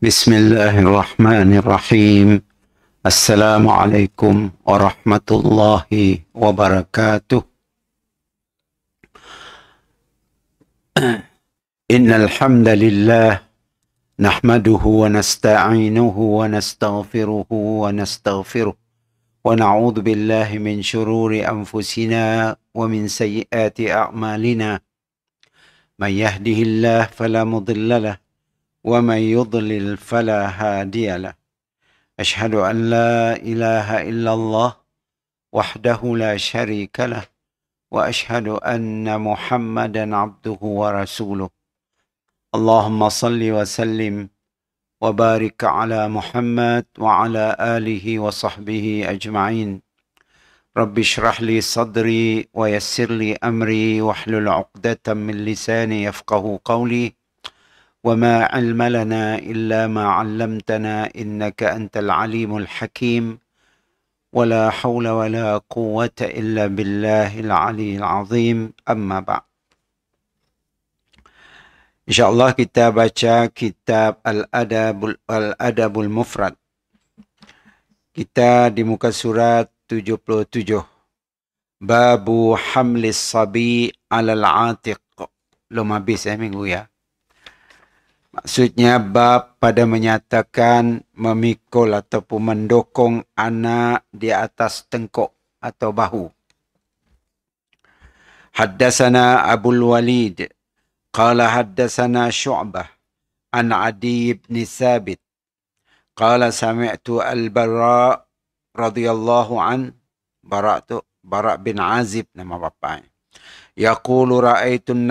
بسم الله الرحمن الرحيم. السلام عليكم ورحمة الله وبركاته. إن الحمد لله نحمده ونستعينه ونستغفره ونعوذ بالله من شرور أنفسنا ومن سيئات أعمالنا. من يهده الله فلا مضل له ومن يضلل فلا هادي له. أشهد أن لا إله إلا الله وحده لا شريك له وأشهد أن محمدا عبده ورسوله. اللهم صل وسلم وبارك على محمد وعلى آله وصحبه أجمعين. رب اشرح لي صدري ويسر لي أمري واحلل عقدة من لساني يفقه قولي. وما علم لنا إلا ما علمتنا إنك أنت العليم الحكيم. ولا حول ولا قوة إلا بالله العلي العظيم. أما بعد. InsyaAllah kita baca kitab Al-Adabul Mufrad. Kita di muka surat 77. Babu hamlis sabi alal atiq. Belum habis minggu ya. Maksudnya bab pada menyatakan memikul ataupun mendokong anak di atas tengkuk atau bahu. Haddatsana Abul Walid qala haddatsana Syu'bah an Adi bin Thabit qala sami'tu Al-Bara radhiyallahu an Bara bin Azib nama bapaknya. Yaqulu ra'aitun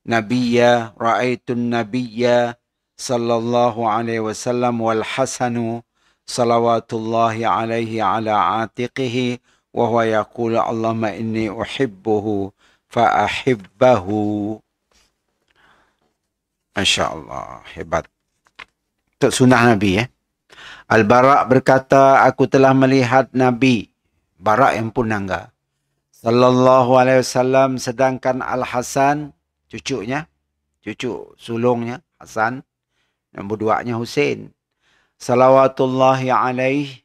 ra'aitun nabiyya sallallahu alaihi wasallam wal Hasanu salawatullahi alaihi ala atiqihi wa huwa yaqulu Allahumma inni uhibbuhu fa ahibbahu. Masya-Allah, hebat. Itu sunnah Nabi Al-Bara berkata, aku telah melihat Nabi, Bara yang pun nangga, sallallahu alaihi wasallam, sedangkan Al-Hasan cucunya, cucu sulungnya Hasan, nombor duanya Husain, salawatullahi alaih,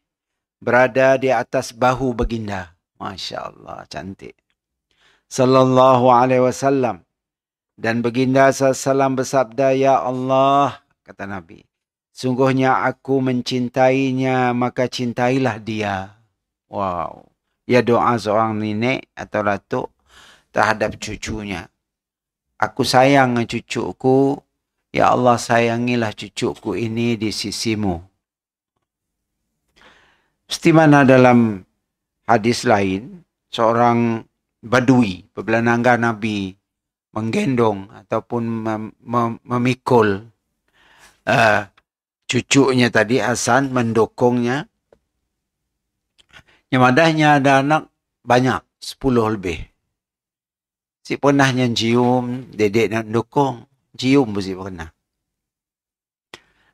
berada di atas bahu baginda. Masya Allah, cantik. Sallallahu alaihi wasallam. Dan baginda SAW bersabda, ya Allah, kata Nabi, sungguhnya aku mencintainya, maka cintailah dia. Wow. Ya, doa seorang nenek atau datuk terhadap cucunya. Aku sayang cucuku, ya Allah sayangilah cucuku ini di sisimu. Seperti mana dalam hadis lain, seorang badui, pebelanangga Nabi, menggendong ataupun memikul cucunya tadi, Hasan, mendokongnya. Yang madahnya ada anak banyak, 10 lebih. Si pernah yang cium, dedek nak dukung, cium pun si pernah.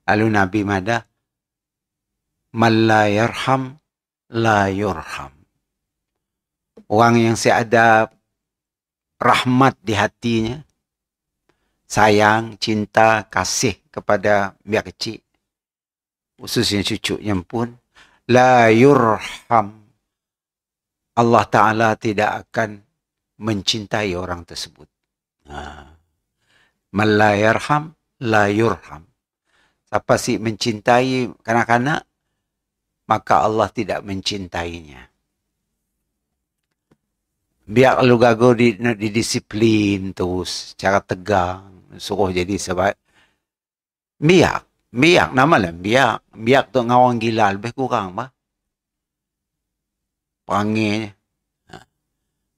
Lalu Nabi madah, man la yarham, la yurham. Orang yang ada rahmat di hatinya, sayang, cinta, kasih kepada biar kecil, khususnya cucunya pun, la yurham. Allah Ta'ala tidak akan mencintai orang tersebut. Man la yarham, la yurham. Siapa si mencintai kanak-kanak, maka Allah tidak mencintainya. Biar lu gagal didisiplin terus, secara tegang, suruh jadi sebab. Biak, nama lah biak. Biak tu ngawang gila, lebih kurang bah. Peranginya.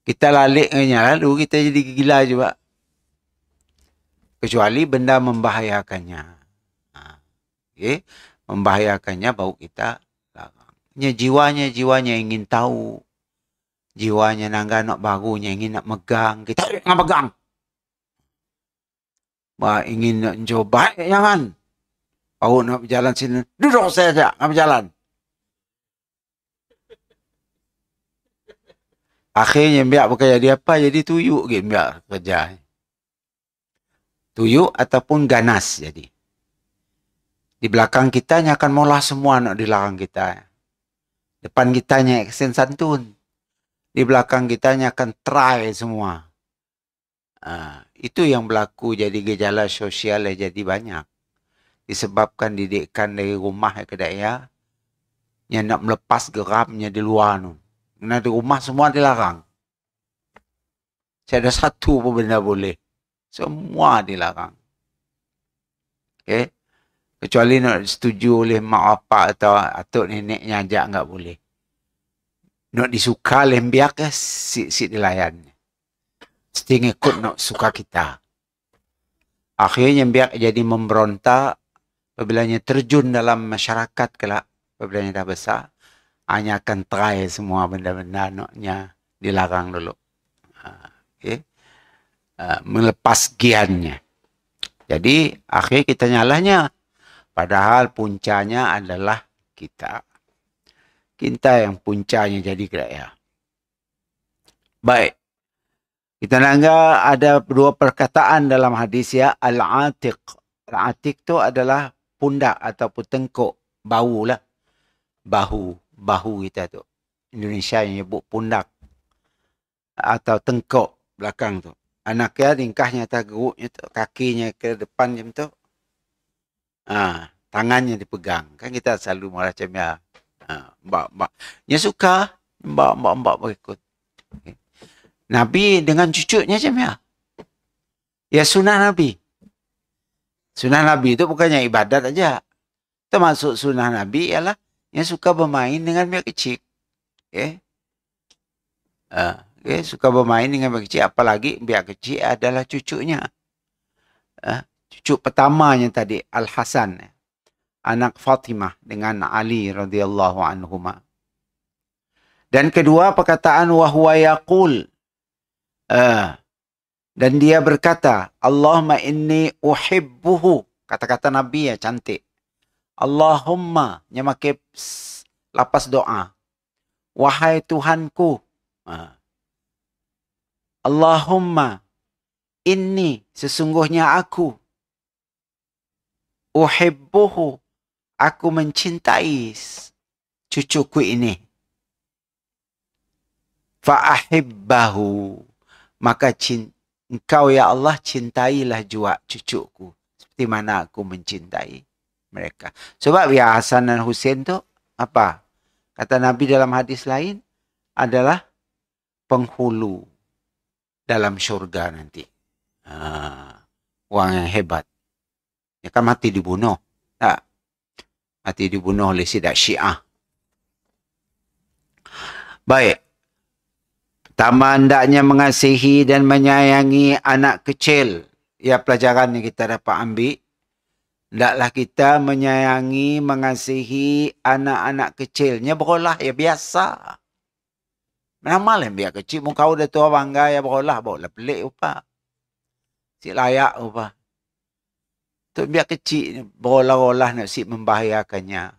Kita laliknya lalu kita jadi gila juga. Kecuali benda membahayakannya. Okay? Membahayakannya baru kita larang. Jiwanya ingin tahu. Jiwanya nangga nak barunya ingin nak megang. Kita nak megang. Ingin nak coba, jangan. Baru nak berjalan sini. Duduk saja, nak berjalan. Akhirnya biar bukan jadi apa, jadi tuyuk gitu biar kerja. Tuyuk ataupun ganas jadi. Di belakang kitanya akan molah semua nak dilarang kita. Depan kitanya aksen santun. Di belakang kitanya akan try semua. Itu yang berlaku jadi gejala sosial yang jadi banyak. Disebabkan didikan dari rumah ke daerah. Yang nak melepas geramnya di luar tu. Karena di rumah semua dilarang. Saya ada satu pun benda boleh. Semua dilarang. Okay? Kecuali nak setuju oleh mak bapak atau atuk neneknya ajak enggak boleh. Nak disuka oleh biar ke si dilayan. Mesti ngikut nak suka kita. Akhirnya biar jadi memberontak apabila terjun dalam masyarakat kelak. Apabila dah besar, hanya akan try semua benda-benda naknya dilarang dulu. Okay. Melepas giannya. Jadi akhir kita nyalahnya. Padahal puncanya adalah kita. Kita yang puncanya jadi keraya. Baik. Kita nangga ada dua perkataan dalam hadis ya. Al-atiq. Al-atiq itu adalah pundak ataupun tengkuk. Bahu lah. Bahu kita tu. Indonesia yang nyebut pundak. Atau tengkuk belakang tu. Anaknya ringkahnya atas geruknya tu. Kakinya ke depan macam tu. Tangannya dipegang. Kan kita selalu macam ya. Mbak. Dia suka. Mbak berikut. Okay. Nabi dengan cucunya macam ya. Ya sunnah Nabi. Sunnah Nabi itu bukannya ibadat aja. Termasuk sunnah Nabi ialah yang suka bermain dengan budak kecil. Okay. Okay. Suka bermain dengan budak kecil. Apalagi budak kecil adalah cucunya. Cucu pertamanya tadi Al-Hasan, anak Fatimah dengan Ali radhiyallahu anhuma. Dan kedua perkataan wahwa yaqul, dan dia berkata, Allahumma inni uhibbuhu. Kata-kata Nabi ya cantik. Allahumma, yang pakai lapas doa. Wahai Tuhanku. Allahumma inni, sesungguhnya aku. Uhibbuhu, aku mencintai cucuku ini. Fa'ahibbahu, maka engkau ya Allah cintailah juga cucuku. Seperti mana aku mencintai mereka. Sebab ya Hasan dan Husain tu apa? Kata Nabi dalam hadis lain adalah penghulu dalam syurga nanti. Orang yang hebat. Dia kan mati dibunuh. Tak. Mati dibunuh oleh sidak Syiah. Baik. Pertama, hendaknya mengasihi dan menyayangi anak kecil. Ya, pelajaran yang kita dapat ambil. Hendaklah kita menyayangi, mengasihi anak-anak kecilnya. Berolah ya biasa. Mana yang biar kecil. Muka udah tua bangga ya berolah. Berolah pelik apa. Si layak apa. Tu biar kecil. Berolah-olah nak si membahayakannya.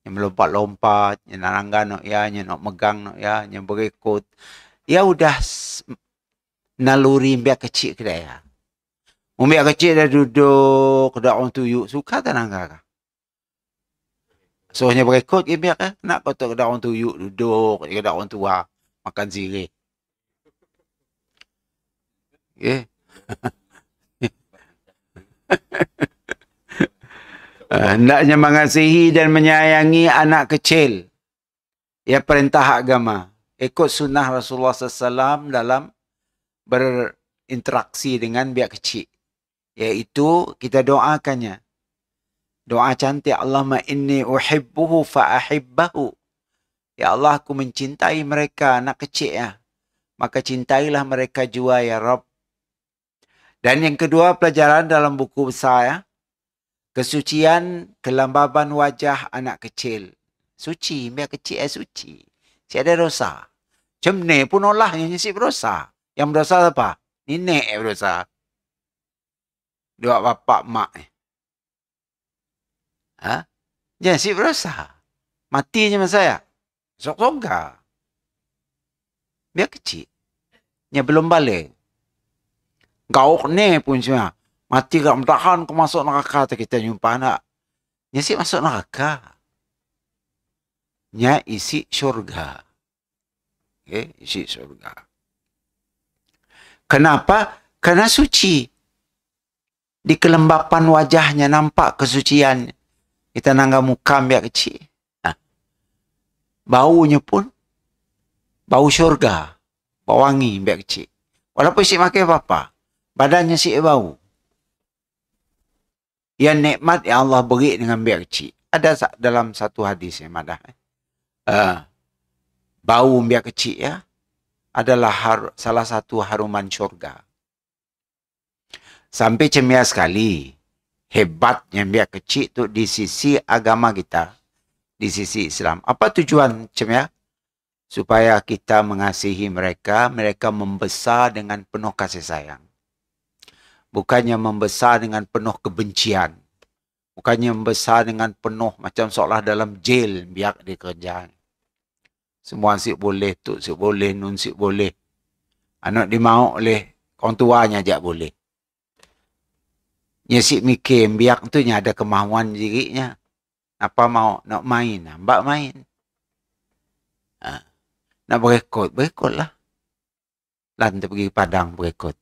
Yang melompat-lompat. Yang nak langgan nak ya. Yang nak megang nak ya. Yang berikut. Ya udah naluri biar kecil ke dia. Biar kecil dah duduk. Kedak orang tuyuk. Suka tak nangga? Soalnya berikut dia biar kan. Nak kau tak kedak orang tuyuk. Duduk. Kedak orang tua. Makan sirih. Okay. Hendaknya mengasihi dan menyayangi anak kecil. Ya perintah agama. Ikut sunnah Rasulullah SAW dalam berinteraksi dengan biak kecil. Iaitu kita doakannya. Doa cantik. Allahumma inni uhibbuhu fa'ahibbahu. Ya Allah, aku mencintai mereka anak kecil ya. Maka cintailah mereka jua ya Rabb. Dan yang kedua pelajaran dalam buku besar ya. Kesucian kelembaban wajah anak kecil. Suci, biar kecil suci. Tiada dosa. Macam ni pun olah yang si berdosa. Yang berdosa apa? Nenek berdosa. Dua bapak mak. Jangan si berdosa. Mati je masa saya. Sok-soka. Biar kecil. Yang belum balik. Gauk ni pun semua. Mati kat mentahan kau masuk neraka. Kita jumpa anak. Nyasi masuk neraka. Nya isi syurga. Okay, isi syurga. Kenapa? Karena suci. Di kelembapan wajahnya nampak kesucian. Kita nangga muka biar kecil. Nah, baunya pun bau syurga. Bau wangi biar kecil. Walaupun si makan apa-apa. Badannya si bau. Yang nikmat yang Allah beri dengan biar kecil. Ada dalam satu hadis yang madah. Bau biar kecil ya. Adalah salah satu haruman syurga. Sampai cemia sekali. Hebatnya biar kecil tu di sisi agama kita. Di sisi Islam. Apa tujuan cemia? Supaya kita mengasihi mereka. Mereka membesar dengan penuh kasih sayang. Bukannya membesar dengan penuh kebencian. Bukannya membesar dengan penuh macam seolah dalam jail biar dikerja. Semua sik boleh, tu sik boleh, nun sik boleh. Anak dimau oleh orang tuanya je boleh. Nya sik mikir biar tu nya ada kemauan dirinya. Apa mau nak main, mbak main. Nak berekod lah. Lantai pergi padang berekod.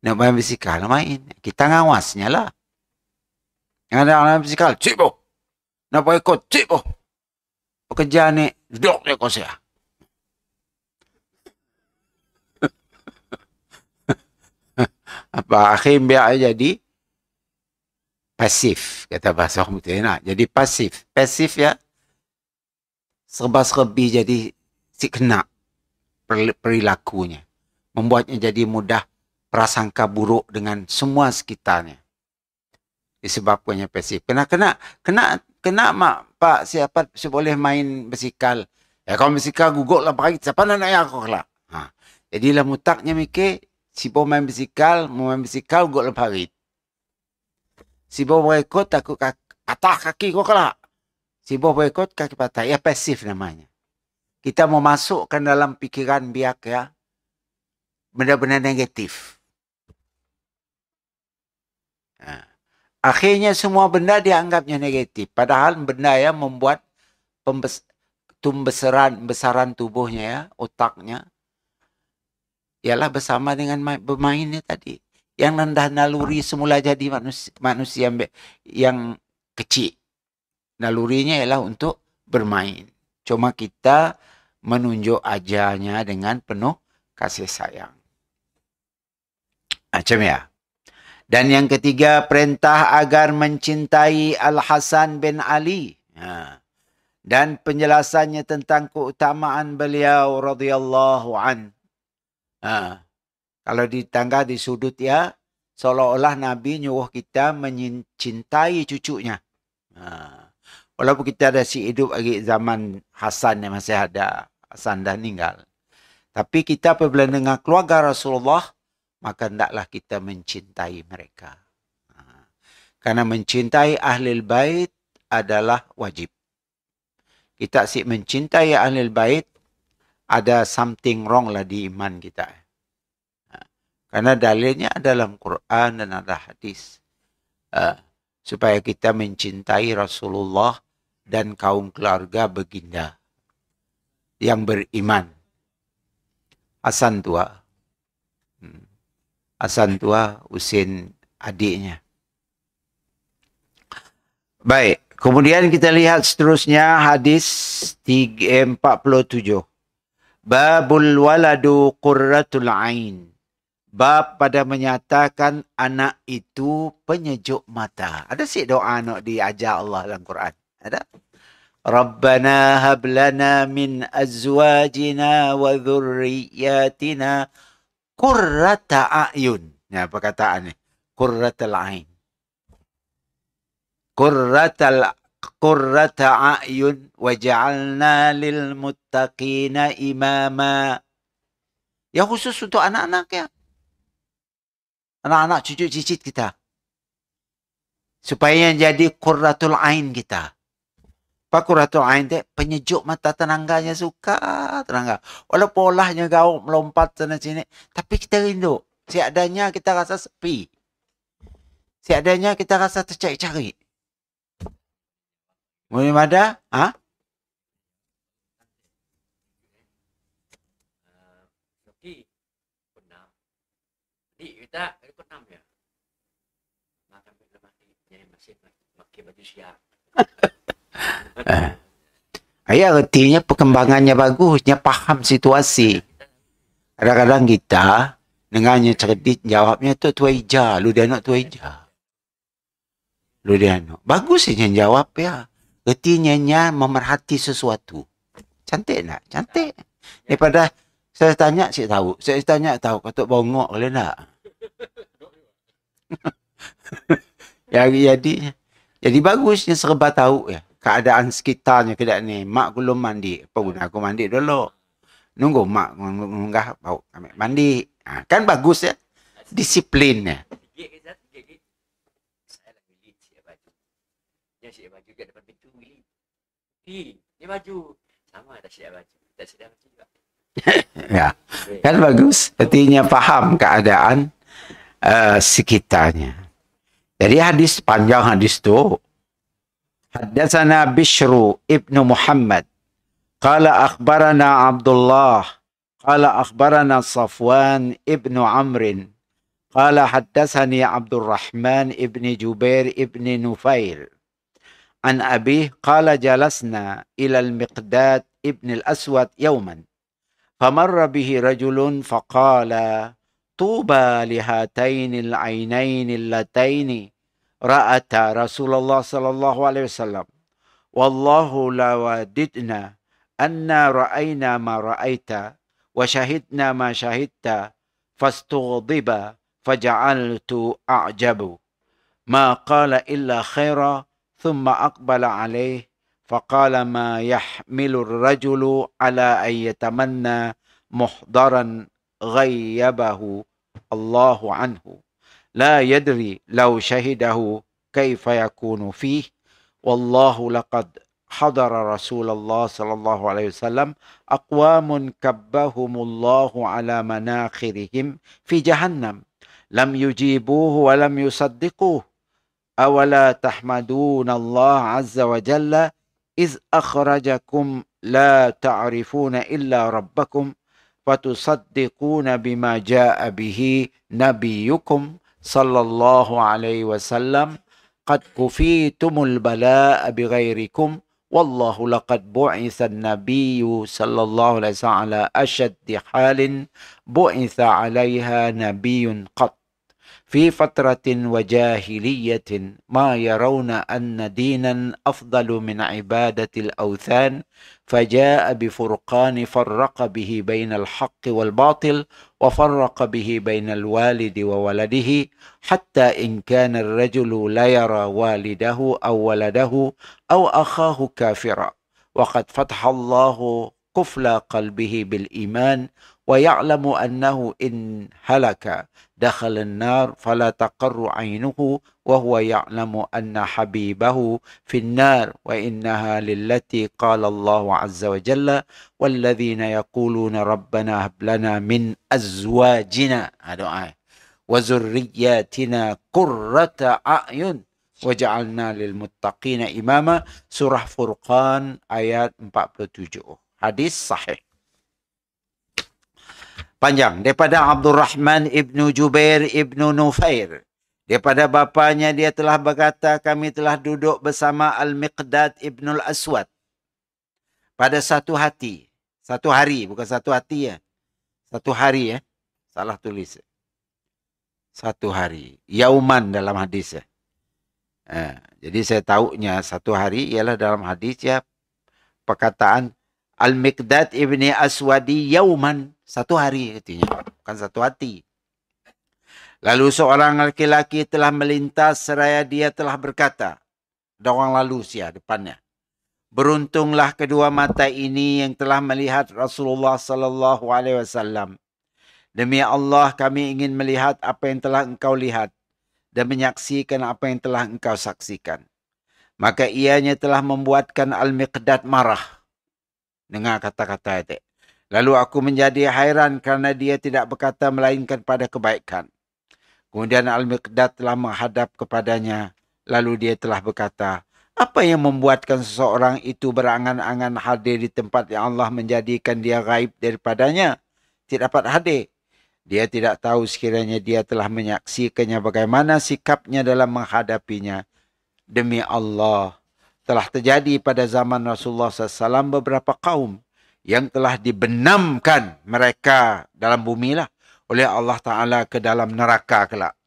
Nak main bisikal, main. Kita ngawasnya lah. Yang ada orang bisikal, cik boh. Nak berekod, cik boh. Pekerja ni, duduk dia kau saya. Apa akhir biar jadi pasif, kata bahasa orang betul nak. Jadi pasif. Pasif ya, serba-serbi jadi si kena perilakunya. Membuatnya jadi mudah prasangka buruk dengan semua sekitarnya. Disebabkannya pasif. Kena mak pak siapa boleh main basikal. Ya kalau basikal guguk lah pagi siapa nak aku lah. Jadi lah mutaknya mikir si bo main basikal guguk lah pagi. Si bo berekod takut patah kaki kau kelak. Si bo berekod kaki patah. Ya pasif namanya. Kita mau masukkan dalam pikiran biak ya benda-benda negatif. Akhirnya semua benda dianggapnya negatif. Padahal benda yang membuat besaran tubuhnya ya, otaknya. Ialah bersama dengan bermainnya tadi. Yang rendah naluri semula jadi manusia yang kecil. Nalurinya ialah untuk bermain. Cuma kita menunjuk ajarnya dengan penuh kasih sayang. Macam ya. Dan yang ketiga, perintah agar mencintai Al-Hasan bin Ali. Dan penjelasannya tentang keutamaan beliau radhiyallahu an. Kalau ditangga di sudut ya, seolah-olah Nabi nyuruh kita mencintai cucunya. Walaupun kita ada si hidup lagi zaman Hasan yang masih ada. Hasan dah meninggal. Tapi kita apabila dengar keluarga Rasulullah, maka hendaklah kita mencintai mereka. Karena mencintai Ahlul Bait adalah wajib. Kita asyik mencintai Ahlul Bait, ada something wrong lah di iman kita. Karena dalilnya dalam Quran dan ada hadis. Supaya kita mencintai Rasulullah dan kaum keluarga baginda yang beriman. Hasan tua. Hasan tua, Husain adiknya. Baik, kemudian kita lihat seterusnya hadis 47. Babul waladu qurratul ain. Bab pada menyatakan anak itu penyejuk mata. Ada sih doa nak diajar Allah dalam Quran? Ada? Rabbana hab lana min azwajina wa dhurriyyatina qurrata a'yun. Ya, perkataan ni. Qurratul ain. Qurrata a'yun waj'alna lil muttaqina imama. Ya khusus untuk anak-anak ya. Anak-anak cucu cicit kita. Supaya jadi qurratul ain kita. Apa qurratul ain tu? Penyejuk mata tenagganya suka tenangga. Walaupun olahnya gaul melompat sana sini, tapi kita rindu. Seadanya kita rasa sepi. Seadanya kita rasa tercari-cari. Boleh ada? Ha? Okey. Pernah. Ni kita pernah ya. Makan bila mati, jadi masih pakai baju siap. Ya, artinya perkembangannya bagusnya faham situasi. Kadang-kadang kita dengannya cerdik jawabnya tu Tua Ija. Lu dia nak Tua Ija. Lu dia nak. Bagus saja jawab ya. Artinya memerhati sesuatu. Cantik tak? Cantik. Daripada saya tanya, saya tahu. Saya tanya, tahu. Kata bongok boleh tak? Jadi bagusnya serba tahu ya. Keadaan sekitarnya keadaan ni. Mak belum mandi. Apa guna aku mandi dulu? Nunggu mak mengunggah bau ambil mandi. Kan bagus ya. Disiplin ya. Saya lagi lihat siap baju. Dia siap baju kat depan pintu ni. Ni baju. Sama ada siap baju. Tak sedang baju juga. Ya. Kan bagus. Artinya faham keadaan sekitarnya. Jadi hadis panjang hadis tu. Haddatsana Bishru ibnu Muhammad. قال أخبرنا عبد الله قال أخبرنا صفوان ابن عمرو قال حدثني عبد الرحمن ابن جبير ابن نفير عن أبيه قال جلسنا إلى المقداد ابن الأسود يوما فمر به رجل فقال طوبى لهاتين العينين اللتين رأتا رسول الله صلى الله عليه وسلم والله لوددنا أنا رأينا ما رأيت وشهدنا ما شهدت فاستغضب فجعلت أعجب ما قال إلا خيرا ثم أقبل عليه فقال ما يحمل الرجل على أن يتمنى محضرا غيبه الله عنه لا يدري لو شهده كيف يكون فيه والله لقد حضر رسول الله صلى الله عليه وسلم أقوام كبهم الله على مناخرهم في جهنم لم يجيبوه ولم يصدقوه أولا تحمدون الله عز وجل إذ أخرجكم لا تعرفون إلا ربكم فتصدقون بما جاء به نبيكم صلى الله عليه وسلم قد كفيتم البلاء بغيركم والله لقد بعث النبي صلى الله عليه وسلم على أشد حال بعث عليها نبي قط في فترة وجاهلية ما يرون أن دينا أفضل من عبادة الأوثان فجاء بفرقان فرق به بين الحق والباطل وفرق به بين الوالد وولده حتى إن كان الرجل لا يرى والده أو ولده أو أخاه كافرا وقد فتح الله قفل قلبه بالإيمان ويعلم أنه إن هلك دخل النار فلا تقر عينه وهو يعلم أن حبيبه في النار وإنها للتي قال الله عز وجل والذين يقولون ربنا هب لنا من أزواجنا وذرياتنا قرة أعين وجعلنا للمتقين إماما surah Furqan ayat 47 hadis sahih. Panjang. Daripada Abdurrahman ibnu Jubair ibnu Nufair. Daripada bapanya dia telah berkata, kami telah duduk bersama Al-Miqdad ibnu Al-Aswad. Pada satu hati. Satu hari. Bukan satu hati ya. Satu hari ya. Salah tulis. Satu hari. Yauman dalam hadis ya. Jadi saya tahunya satu hari ialah dalam hadis ya. Perkataan Al-Miqdad ibni Aswadi Yauman. Satu hari katanya, bukan satu hati. Lalu seorang laki-laki telah melintas seraya dia telah berkata, ada orang lalu depannya. Beruntunglah kedua mata ini yang telah melihat Rasulullah sallallahu alaihi wasallam. Demi Allah kami ingin melihat apa yang telah engkau lihat dan menyaksikan apa yang telah engkau saksikan. Maka ianya telah membuatkan Al-Miqdad marah. Dengar kata-kata itu. Lalu aku menjadi hairan kerana dia tidak berkata melainkan pada kebaikan. Kemudian Al-Miqdad telah menghadap kepadanya. Lalu dia telah berkata, Apa yang membuatkan seseorang itu berangan-angan hadir di tempat yang Allah menjadikan dia gaib daripadanya? Tidak dapat hadir. Dia tidak tahu sekiranya dia telah menyaksikannya bagaimana sikapnya dalam menghadapinya. Demi Allah, telah terjadi pada zaman Rasulullah SAW beberapa kaum yang telah dibenamkan mereka dalam bumi lah oleh Allah Ta'ala ke dalam neraka kelak.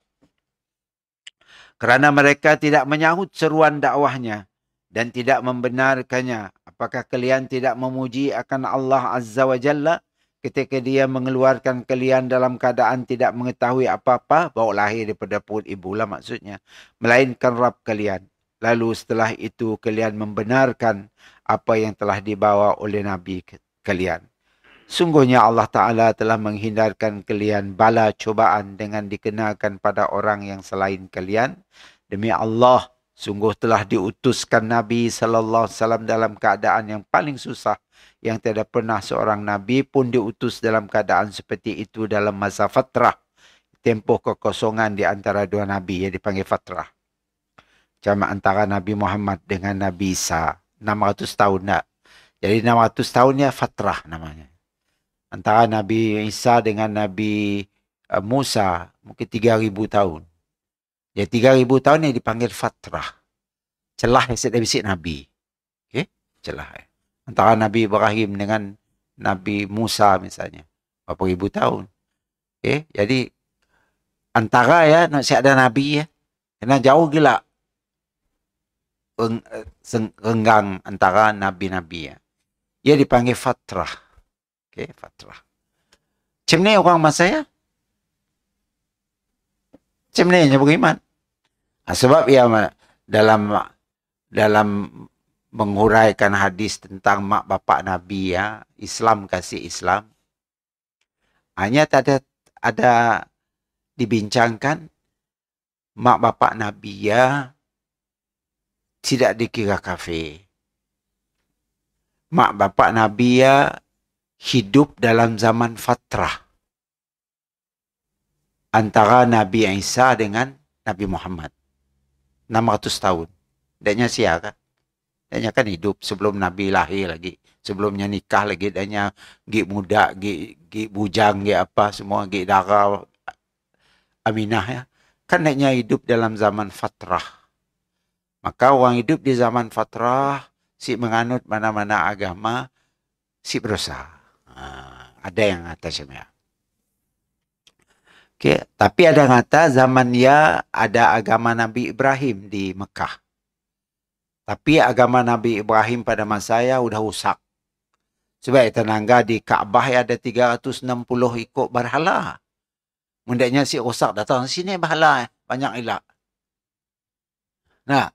Kerana mereka tidak menyahut seruan dakwahnya dan tidak membenarkannya. Apakah kalian tidak memuji akan Allah Azza wa Jalla ketika dia mengeluarkan kalian dalam keadaan tidak mengetahui apa-apa, bawa lahir daripada perut ibu lah maksudnya, melainkan Rabb kalian. Lalu setelah itu kalian membenarkan apa yang telah dibawa oleh Nabi kalian. Sungguhnya Allah Ta'ala telah menghindarkan kalian bala cobaan dengan dikenakan pada orang yang selain kalian. Demi Allah, sungguh telah diutuskan Nabi SAW dalam keadaan yang paling susah, yang tidak pernah seorang Nabi pun diutus dalam keadaan seperti itu dalam masa fatrah. Tempoh kekosongan di antara dua Nabi yang dipanggil fatrah. Macam antara Nabi Muhammad dengan Nabi Isa. 600 tahun tak? Jadi 600 tahunnya fatrah namanya. Antara Nabi Isa dengan Nabi Musa mungkin 3,000 tahun. Jadi 3,000 tahun yang dipanggil fatrah. Celah bisik Nabi. Okay? Celah. Antara Nabi Ibrahim dengan Nabi Musa misalnya. Berapa ribu tahun. Okay? Jadi antara ya, nak siap ada Nabi ya. Kena jauh gila. Renggang antara Nabi-Nabi ya. Ia dipanggil fatrah. Okay, fatrah. Macam ni orang masa ya? Macam ni yang beriman. Sebab ia dalam menghuraikan hadis tentang mak bapak Nabi ya, Islam kasih Islam. Hanya ada dibincangkan mak bapak Nabi ya tidak dikira kafir. Mak bapak Nabi ya hidup dalam zaman fatrah antara Nabi Isa dengan Nabi Muhammad. 600 tahun. Dia sia kan? Dia kan hidup sebelum Nabi lahir lagi. Sebelumnya nikah lagi. Dia gig muda, gig bujang, gig apa semua, gig darah Aminah ya. Kan dia hidup dalam zaman fatrah. Maka orang hidup di zaman fatrah, si menganut mana-mana agama, si berusaha. Ada yang kata macam ya. Okay. Tapi ada yang kata zaman ya ada agama Nabi Ibrahim di Mekah. Tapi agama Nabi Ibrahim pada masa ya sudah rusak. Sebab tenangga di Kaabah ya ada 360 ikut berhala. Mundaknya si rusak datang sini berhala banyak ilak. Nah,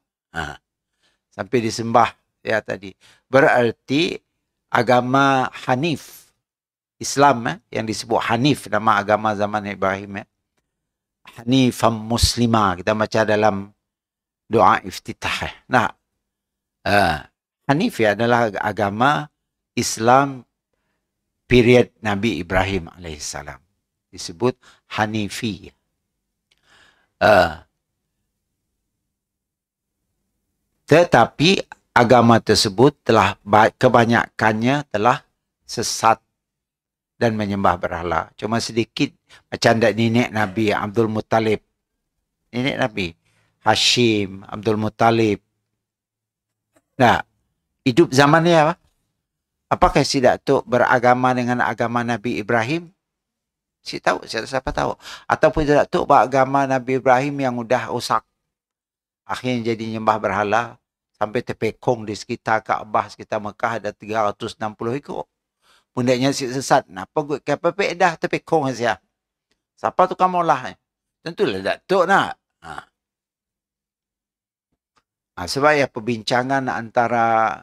sampai disembah ya tadi. Berarti agama Hanif. Islam yang disebut Hanif, nama agama zaman Ibrahim. Hanifam Muslimah. Kita baca dalam doa iftitah. Nah, Hanif ya adalah agama Islam period Nabi Ibrahim alaihissalam. Disebut Hanifi. Tetapi agama tersebut telah kebanyakannya telah sesat dan menyembah berhala. Cuma sedikit macam nenek Nabi Abdul Muttalib. Nenek Nabi Hashim, Abdul Muttalib. Nah, hidup zamannya apa? Apakah si Datuk beragama dengan agama Nabi Ibrahim? Si tahu, siapa tahu. Ataupun si Datuk beragama Nabi Ibrahim yang sudah rusak. Akhirnya jadi nyembah berhala. Sampai terpekong di sekitar Kaabah, sekitar Mekah ada 360 ikut. Pundaknya si sesat. Napa gue KPP dah terpekong saja. Siapa tu kamu lah? Tentulah Datuk nak. Sebab ya perbincangan antara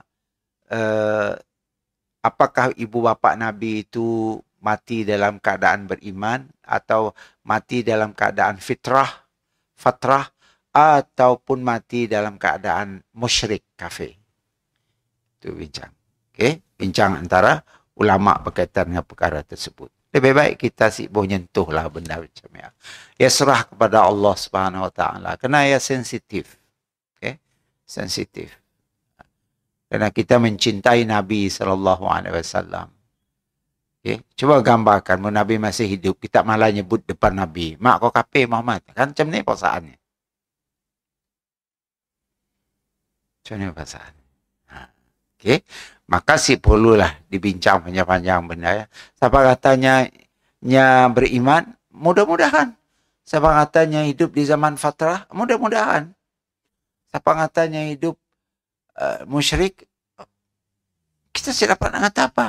apakah ibu bapa Nabi itu mati dalam keadaan beriman atau mati dalam keadaan fatrah ataupun mati dalam keadaan musyrik kafir. Itu bincang. Okey, bincang antara ulama berkaitan dengan perkara tersebut. Lebih baik kita boleh nyentuhlah benda macam ya. Ya serah kepada Allah Subhanahu Wa Taala. Kerana ya sensitif. Okey, sensitif. Kerana kita mencintai Nabi SAW. Okay. Cuba gambarkan, Nabi masih hidup, kita malah nyebut depan Nabi, mak kau kafir Muhammad. Kan macam ni perasaannya. Macam ni perasaan. Okay. Maka perlulah dibincang panjang-panjang benda ya. Siapa katanya beriman, mudah-mudahan. Siapa katanya hidup di zaman fatrah, mudah-mudahan. Siapa katanya hidup musyrik, kita tidak dapat nak kata apa.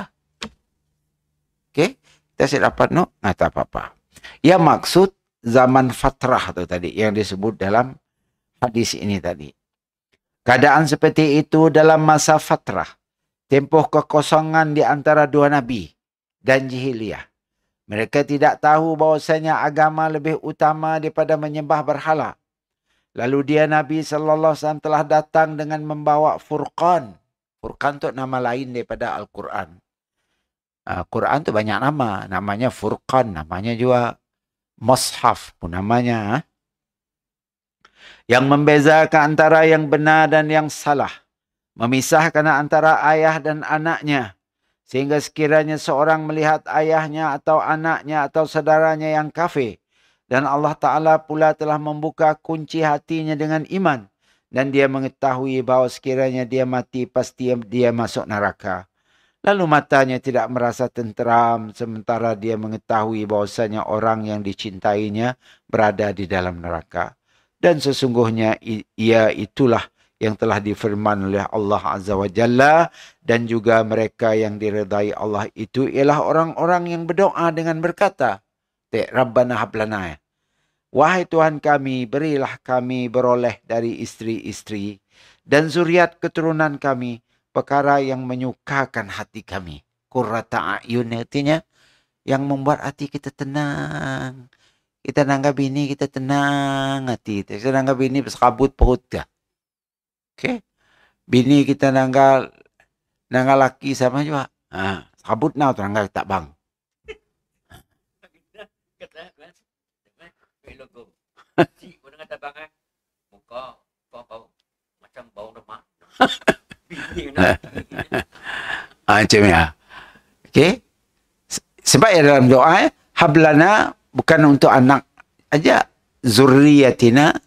Okay? Kita tidak dapat nak kata apa-apa. Ya, maksud zaman fatrah tu tadi, yang disebut dalam hadis ini tadi. Keadaan seperti itu dalam masa fatrah, tempoh kekosongan di antara dua nabi dan jahiliyah. Mereka tidak tahu bahawasanya agama lebih utama daripada menyembah berhala. Lalu dia Nabi SAW telah datang dengan membawa Furqan. Furqan itu nama lain daripada Al-Quran. Quran itu banyak nama. Namanya Furqan. Namanya juga Mushaf pun namanya. Yang membezakan antara yang benar dan yang salah. Memisahkan antara ayah dan anaknya. Sehingga sekiranya seorang melihat ayahnya atau anaknya atau saudaranya yang kafir, dan Allah Ta'ala pula telah membuka kunci hatinya dengan iman, dan dia mengetahui bahawa sekiranya dia mati, pasti dia masuk neraka. Lalu matanya tidak merasa tenteram, sementara dia mengetahui bahawasanya orang yang dicintainya berada di dalam neraka. Dan sesungguhnya ia itulah yang telah difirman oleh Allah Azza wa Jalla, dan juga mereka yang diredai Allah itu ialah orang-orang yang berdoa dengan berkata, Rabbana hablana, wahai Tuhan kami, berilah kami beroleh dari isteri-isteri dan zuriat keturunan kami perkara yang menyukakan hati kami. Qurrata a'yun, artinya yang membuat hati kita tenang. Kita nanggap bini, kita tenang hati. Kita nanggap bini berserabut perut dia. Okay. Bini kita nanggap laki sama juga. Serabut nak tu nanggap tak bang. Macam ni. Okay. Sebab dalam doa, hablana bukan untuk anak aja. Zurriyatina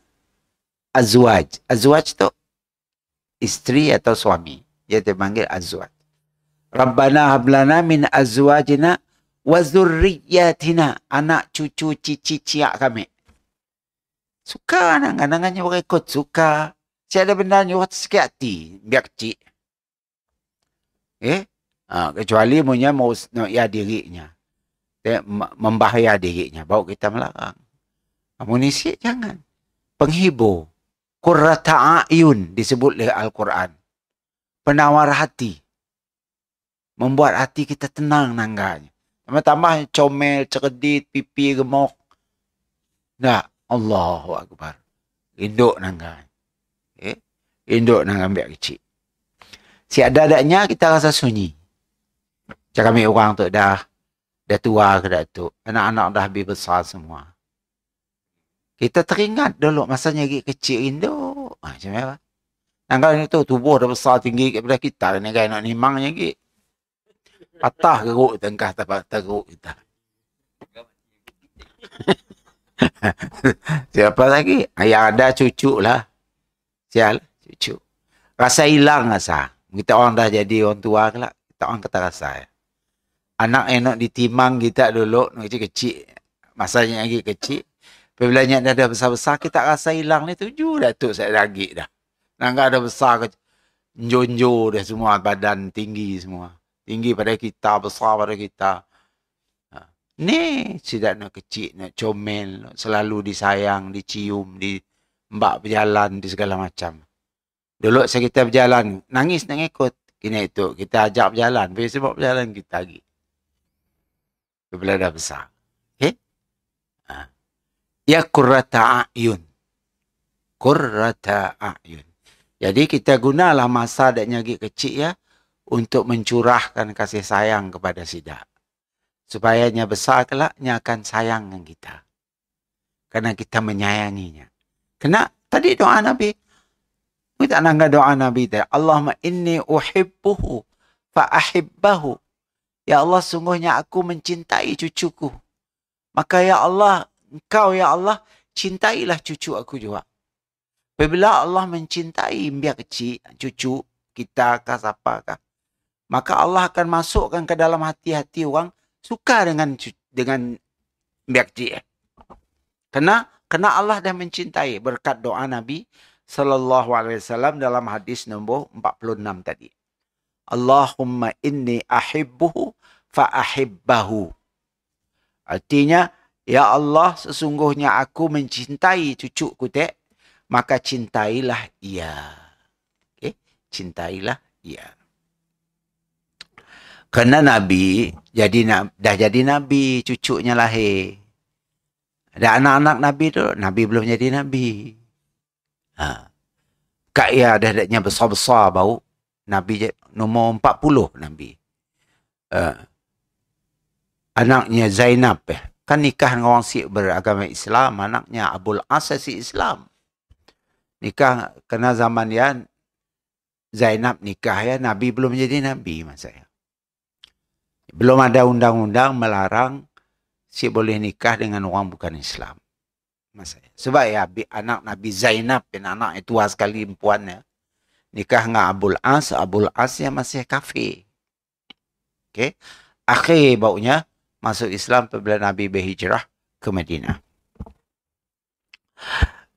azwaj. Azwaj tu isteri atau suami. Dia dipanggil azwaj. Rabbana hablana min azwajina wa zurriyatina. Anak cucu cici ciak kami. Suka angan-angannya berikut. Suka. Siapa benda nyuruh sikit hati. Biar kecil. Kecuali punya mau ya dirinya. Membahaya dirinya. Bawa kita melarang. Amunisi jangan. Penghibur. Qurrata a'yun disebut oleh Al-Quran. Penawar hati. Membuat hati kita tenang nangganya. Tambah comel, cerdit, pipi gemuk. Tak. Allahu Akbar. Induk nangganya. Induk nangganya ambil kecil. Si ada-adanya kita rasa sunyi. Macam kami orang tu dah tua ke dah tu. Anak-anak dah habis besar semua. Kita teringat dulu masanya lagi kecil induk. Macam apa? Nanggap itu tubuh dah besar tinggi daripada kita. Ni kan nak nimangnya lagi. Patah geruk tengkah teruk kita. Siapa lagi? Yang ada cucu lah. Sial, cucu. Rasa hilang rasa. Kita orang dah jadi orang tua ke lah. Kita orang kata rasa. Anak yang nak ditimang kita dulu, kecil-kecil. Masanya lagi kecil. Apabila dah besar-besar, kita rasa hilang ni tuju dah tu saya lagi dah. Nangga dah besar, jonjo dah semua, badan tinggi semua. Tinggi pada kita, besar pada kita. Ni tidak nak kecil, nak comel, nak selalu disayang, dicium, di mbak berjalan, di segala macam. Dulu saya kita berjalan, nangis nak ikut. Kini itu, kita ajak berjalan. Sebab berjalan kita lagi. Bila dah besar. Okay? Ya qurrata a'yun. Qurrata a'yun. Jadi kita gunalah masa adanya lagi kecil ya, untuk mencurahkan kasih sayang kepada sidak. Supaya nya besar kelak, nya akan sayang dengan kita. Karena kita menyayanginya. Kena tadi doa Nabi. Kita nak doa Nabi tadi. Allahumma inni uhibbuhu fa ahibbahu. Ya Allah, sungguhnya aku mencintai cucuku. Maka ya Allah, engkau ya Allah, cintailah cucu aku juga. Apabila Allah mencintai biar kecil, cucu kita kah siapa kah, maka Allah akan masukkan ke dalam hati-hati orang suka dengan biar kecil. Kena Allah dah mencintai berkat doa Nabi sallallahu alaihi wasallam dalam hadis nombor 46 tadi. Allahumma inni ahibbuhu fa ahibbahu. Artinya, ya Allah, sesungguhnya aku mencintai cucuku te, maka cintailah ia. Okay? Cintailah ia. Kerana Nabi dah jadi Nabi, cucunya lahir. Ada anak-anak Nabi tu, Nabi belum jadi Nabi. Kak ia dah besar-besar bau. Nabi nombor 40 Nabi. Anaknya Zainab kan nikah dengan orang Sikh beragama Islam, anaknya Abul As Sikh Islam. Nikah kena zaman dia Zainab nikah ya, Nabi belum jadi Nabi masa ya. Belum ada undang-undang melarang si boleh nikah dengan orang bukan Islam. Masa ya. Sebab ya anak Nabi Zainab anak itu tua sekali perempuannya. Nikah dengan Abul As yang masih kafir. Okey. Akhir baunya masuk Islam apabila Nabi berhijrah ke Madinah.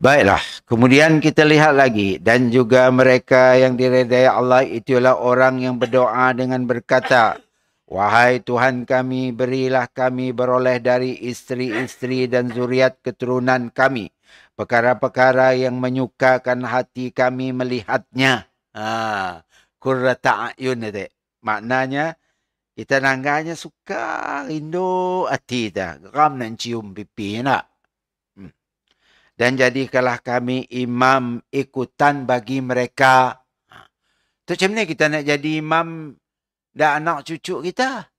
Baiklah, kemudian kita lihat lagi. Dan juga mereka yang diredai Allah itulah orang yang berdoa dengan berkata, wahai Tuhan kami, berilah kami beroleh dari isteri-isteri dan zuriat keturunan kami perkara-perkara yang menyukakan hati kami melihatnya. Qurrata a'yun itu. Maknanya, kita nangganya suka rindu hati dah. Geram nak cium pipi nak. Dan jadikanlah kami imam ikutan bagi mereka. Tu macam ni kita nak jadi imam dah anak cucu kita.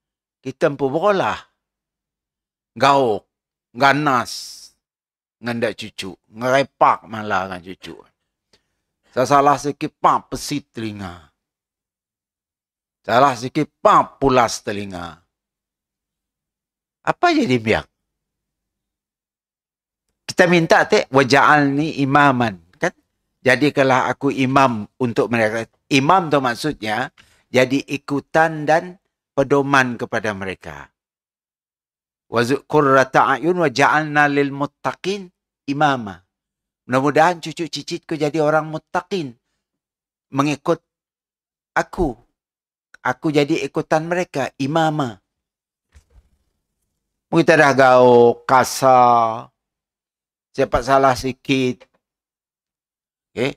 Kita pun berolah. Gauk. Ganas. Ngandak cucu. Ngerepak malah dengan cucu. Salah sikit pak pesit telinga. Salah sikit pak pulas telinga. Apa jadi biak? Kita minta waja'alni imaman. Kan? Jadikanlah aku imam untuk mereka. Imam tu maksudnya jadi ikutan dan pedoman kepada mereka. Qurrata a'yun waja'alna lil muttaqin imama. Mudah-mudahan cucu cicitku jadi orang muttaqin. Mengikut aku. Aku jadi ikutan mereka, imama. Kita dah gauk, kasar. Siapa salah sikit. Okay.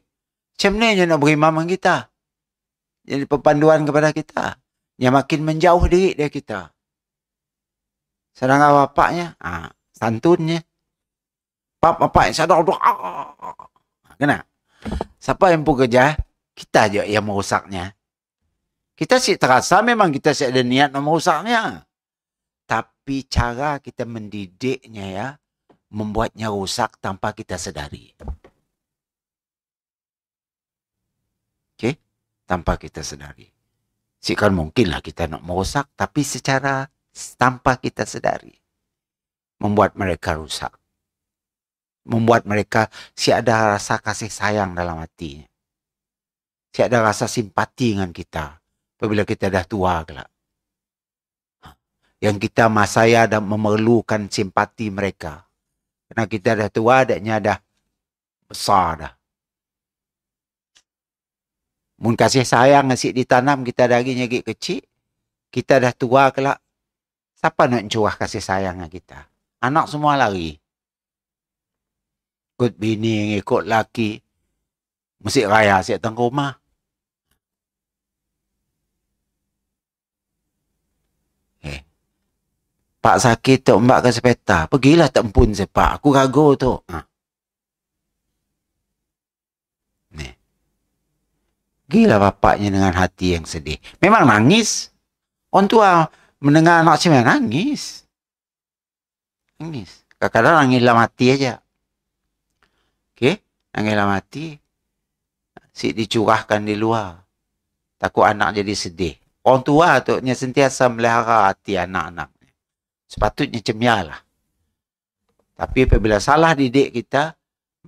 Macam ni je nak beri imam kita. Jadi pepanduan kepada kita. Yang makin menjauh diri dari kita. Sedangkan bapaknya, santunnya. Bapak yang sadar doa. Kena? Siapa yang pun kerja? Kita je yang merusaknya. Kita sih terasa memang kita sih ada niat nak merusaknya. Tapi cara kita mendidiknya ya, membuatnya rusak tanpa kita sedari. Okey? Tanpa kita sedari. Kan mungkinlah kita nak merosak, tapi secara tanpa kita sedari. Membuat mereka rusak. Membuat mereka si ada rasa kasih sayang dalam hatinya. Si ada rasa simpati dengan kita. Apabila kita dah tua kelak. Yang kita masaya dan memerlukan simpati mereka. Kerana kita dah tua, adanya dah besar dah. Mun kasih sayang asyik ditanam kita dari nyegit kecil, kita dah tua kelak. Siapa nak curah kasih sayang kita? Anak semua lari. Ikut bini, ikut laki. Mesti raya asyik tengok rumah. Pak sakit tu mbak ke sepeta. Pergilah tak pun sepak. Aku ragu tu. Ni. Gila bapaknya dengan hati yang sedih. Memang nangis. Orang tua mendengar anak macam nangis. Nangis. Kadang-kadang nangis dalam hati aja. Okey? Nangis dalam hati. si dicurahkan di luar. Takut anak jadi sedih. Orang tua tu sentiasa melihara hati anak-anak. Sepatutnya cemialah. Tapi apabila salah didik kita,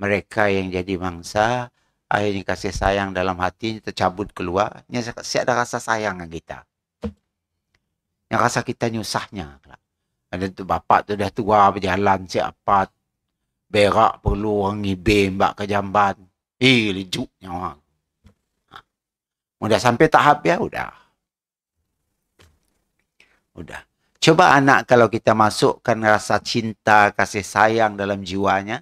mereka yang jadi mangsa, akhirnya kasih sayang dalam hati tercabut keluar, siap ada rasa sayang dengan kita. Yang rasa kita nyusahnya. Ada tu bapak tu dah tua berjalan siapa berak perlu orang ngibim bak ke jamban. Lejuknya orang. Udah sampai tahap ya, udah. Coba anak kalau kita masukkan rasa cinta, kasih sayang dalam jiwanya,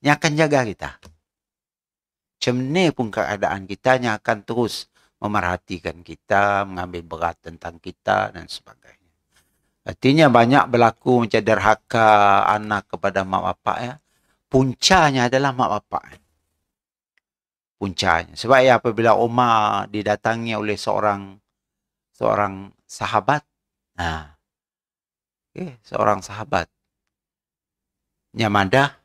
yang akan jaga kita. Macam ni pun keadaan kita yang akan terus memerhatikan kita, mengambil berat tentang kita dan sebagainya. Artinya banyak berlaku macam derhaka anak kepada mak bapak ya. Puncanya adalah mak bapak. Puncanya. Sebab ya apabila Umar didatangi oleh seorang sahabat. Seorang sahabat. Nyamada.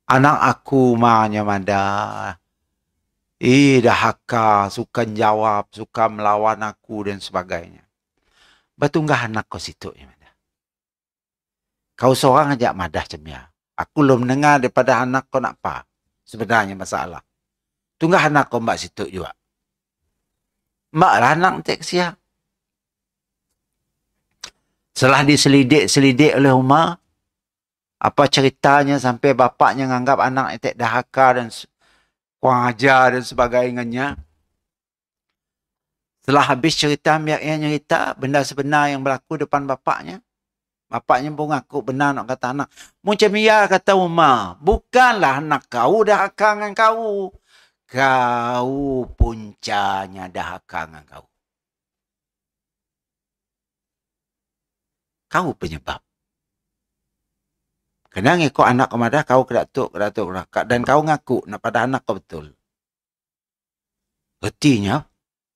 Anak aku nyamada. Dahaka, suka jawab, suka melawan aku dan sebagainya. Batunggah anak kau situ nyamada. Kau seorang ajak madah cemia. Aku belum dengar daripada anak kau nak apa. Sebenarnya masalah. Tunggah anak kau mbak situ juga. Mbak lah anak tak siap. Setelah diselidik oleh Umar, apa ceritanya sampai bapaknya menganggap anak tak dahaka dan kurang ajar dan sebagainya. Setelah habis cerita, biarnya cerita benda sebenar yang berlaku depan bapaknya. Bapaknya pun ngaku benar nak kata anak. Macam ya kata Umar, bukanlah anak kau dahaka dengan kau. Kau puncanya dahaka dengan kau. Kau penyebab. Kena ngikut anak kemada, kau kedatuk. Dan kau ngaku nak pada anak kau betul. Artinya,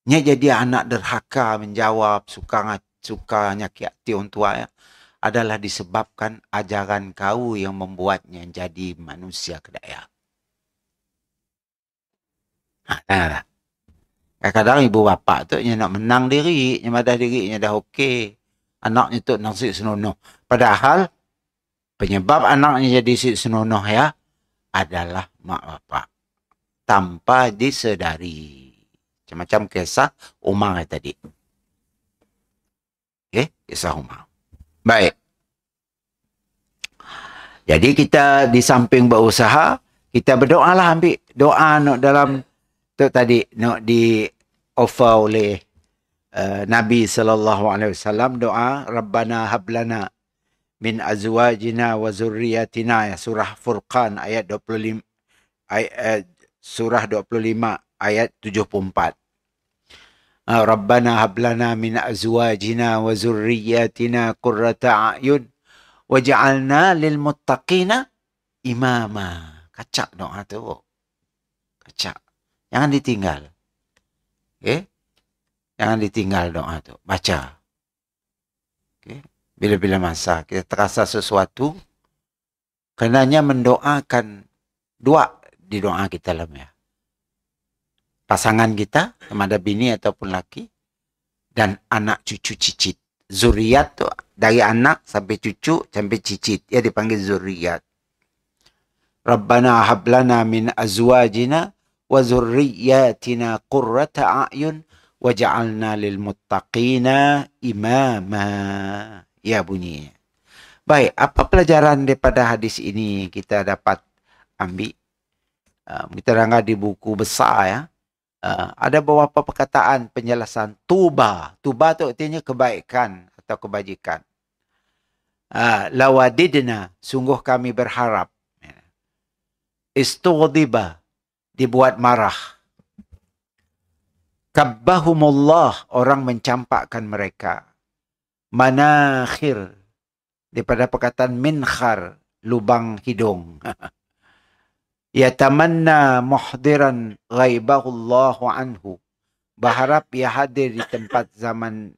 jadi anak derhaka menjawab, suka nyakit hati orang tua ya, adalah disebabkan ajaran kau yang membuatnya jadi manusia kedaya. Kadang-kadang ibu bapa tu nak menang diri, madah dirinya dah okey. Anaknya tu nak sik senonoh. Padahal penyebab anaknya jadi sik senonoh ya adalah mak bapak. Tanpa disedari. Macam-macam kisah Umar tadi. Okey, kisah Umar. Baik. Jadi kita di samping berusaha, kita berdoalah, ambil doa nak dalam tu tadi nak di offer oleh Nabi SAW, doa Rabbana hablana min azwajina wa zurriyatina, ya, surah Furqan ayat 25, surah 25 ayat 74. Rabbana hablana min azwajina wa zurriyatina qurrata a'yun waj'alna lil muttaqina imama. Kacak doa tu. Kacak. Jangan ditinggal. Okey? Jangan ditinggal doa tu. Baca. Okey? Bila-bila masa kita terasa sesuatu, kenanya mendoakan dua di doa kita dalam ya. Pasangan kita, sama ada bini ataupun laki, dan anak cucu cicit. Zuriat tu dari anak sampai cucu sampai cicit, ia dipanggil zuriat. Rabbana hablana min azwajina wa zurriyatina qurrata a'yun waj'alna lil muttaqina imama. Ya bunyinya. Baik, apa pelajaran daripada hadis ini kita dapat ambil? Kita dengar di buku besar ya. Ada beberapa perkataan penjelasan tuba. Tuba tu artinya kebaikan atau kebajikan. Lawadidna, sungguh kami berharap. Istughdiba, dibuat marah. Kabbahumullah, orang mencampakkan mereka. Manakhir, daripada perkataan minkhar, lubang hidung. Yatamanna muhdiran ghaibahullahu anhu, berharap ia hadir di tempat zaman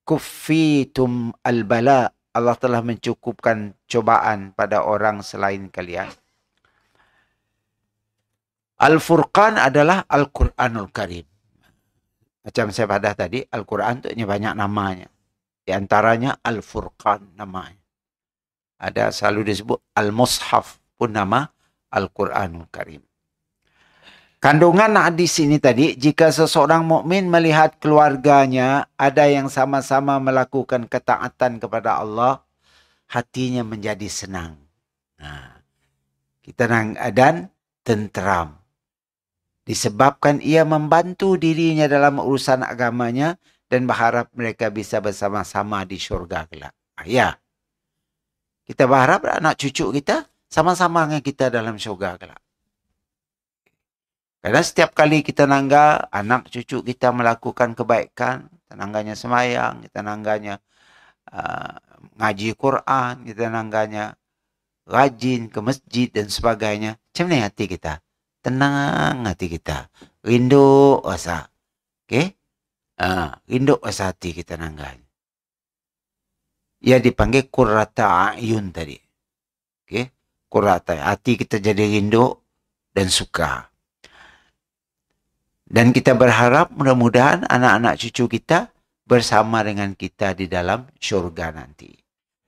kuffitum al-bala, Allah telah mencukupkan cobaan pada orang selain kalian. Al-Furqan adalah Al-Quranul Karim. Macam saya pada tadi, Al-Quran itu banyak namanya. Di antaranya Al-Furqan namanya. Ada selalu disebut Al-Mushaf pun nama Al-Quranul Karim. Kandungan hadis ini tadi, jika seseorang mukmin melihat keluarganya ada yang sama-sama melakukan ketaatan kepada Allah, hatinya menjadi senang. Nah, dan tenteram. Disebabkan ia membantu dirinya dalam urusan agamanya dan berharap mereka bisa bersama-sama di syurga kelak. Ya. Kita berharap anak cucu kita sama-sama dengan kita dalam syurga kelak. Karena setiap kali kita nangga anak cucu kita melakukan kebaikan, kita nangganya semayang, kita nangganya ngaji Quran, kita nangganya rajin ke masjid dan sebagainya. Macam mana hati kita? Tenang hati kita. Rindu rasa. Okey? Rindu rasa hati kita nangganya. Ia dipanggil qurrata ayun tadi. Okey? Qurrata. Hati kita jadi rindu dan suka. Dan kita berharap mudah-mudahan anak-anak cucu kita bersama dengan kita di dalam syurga nanti.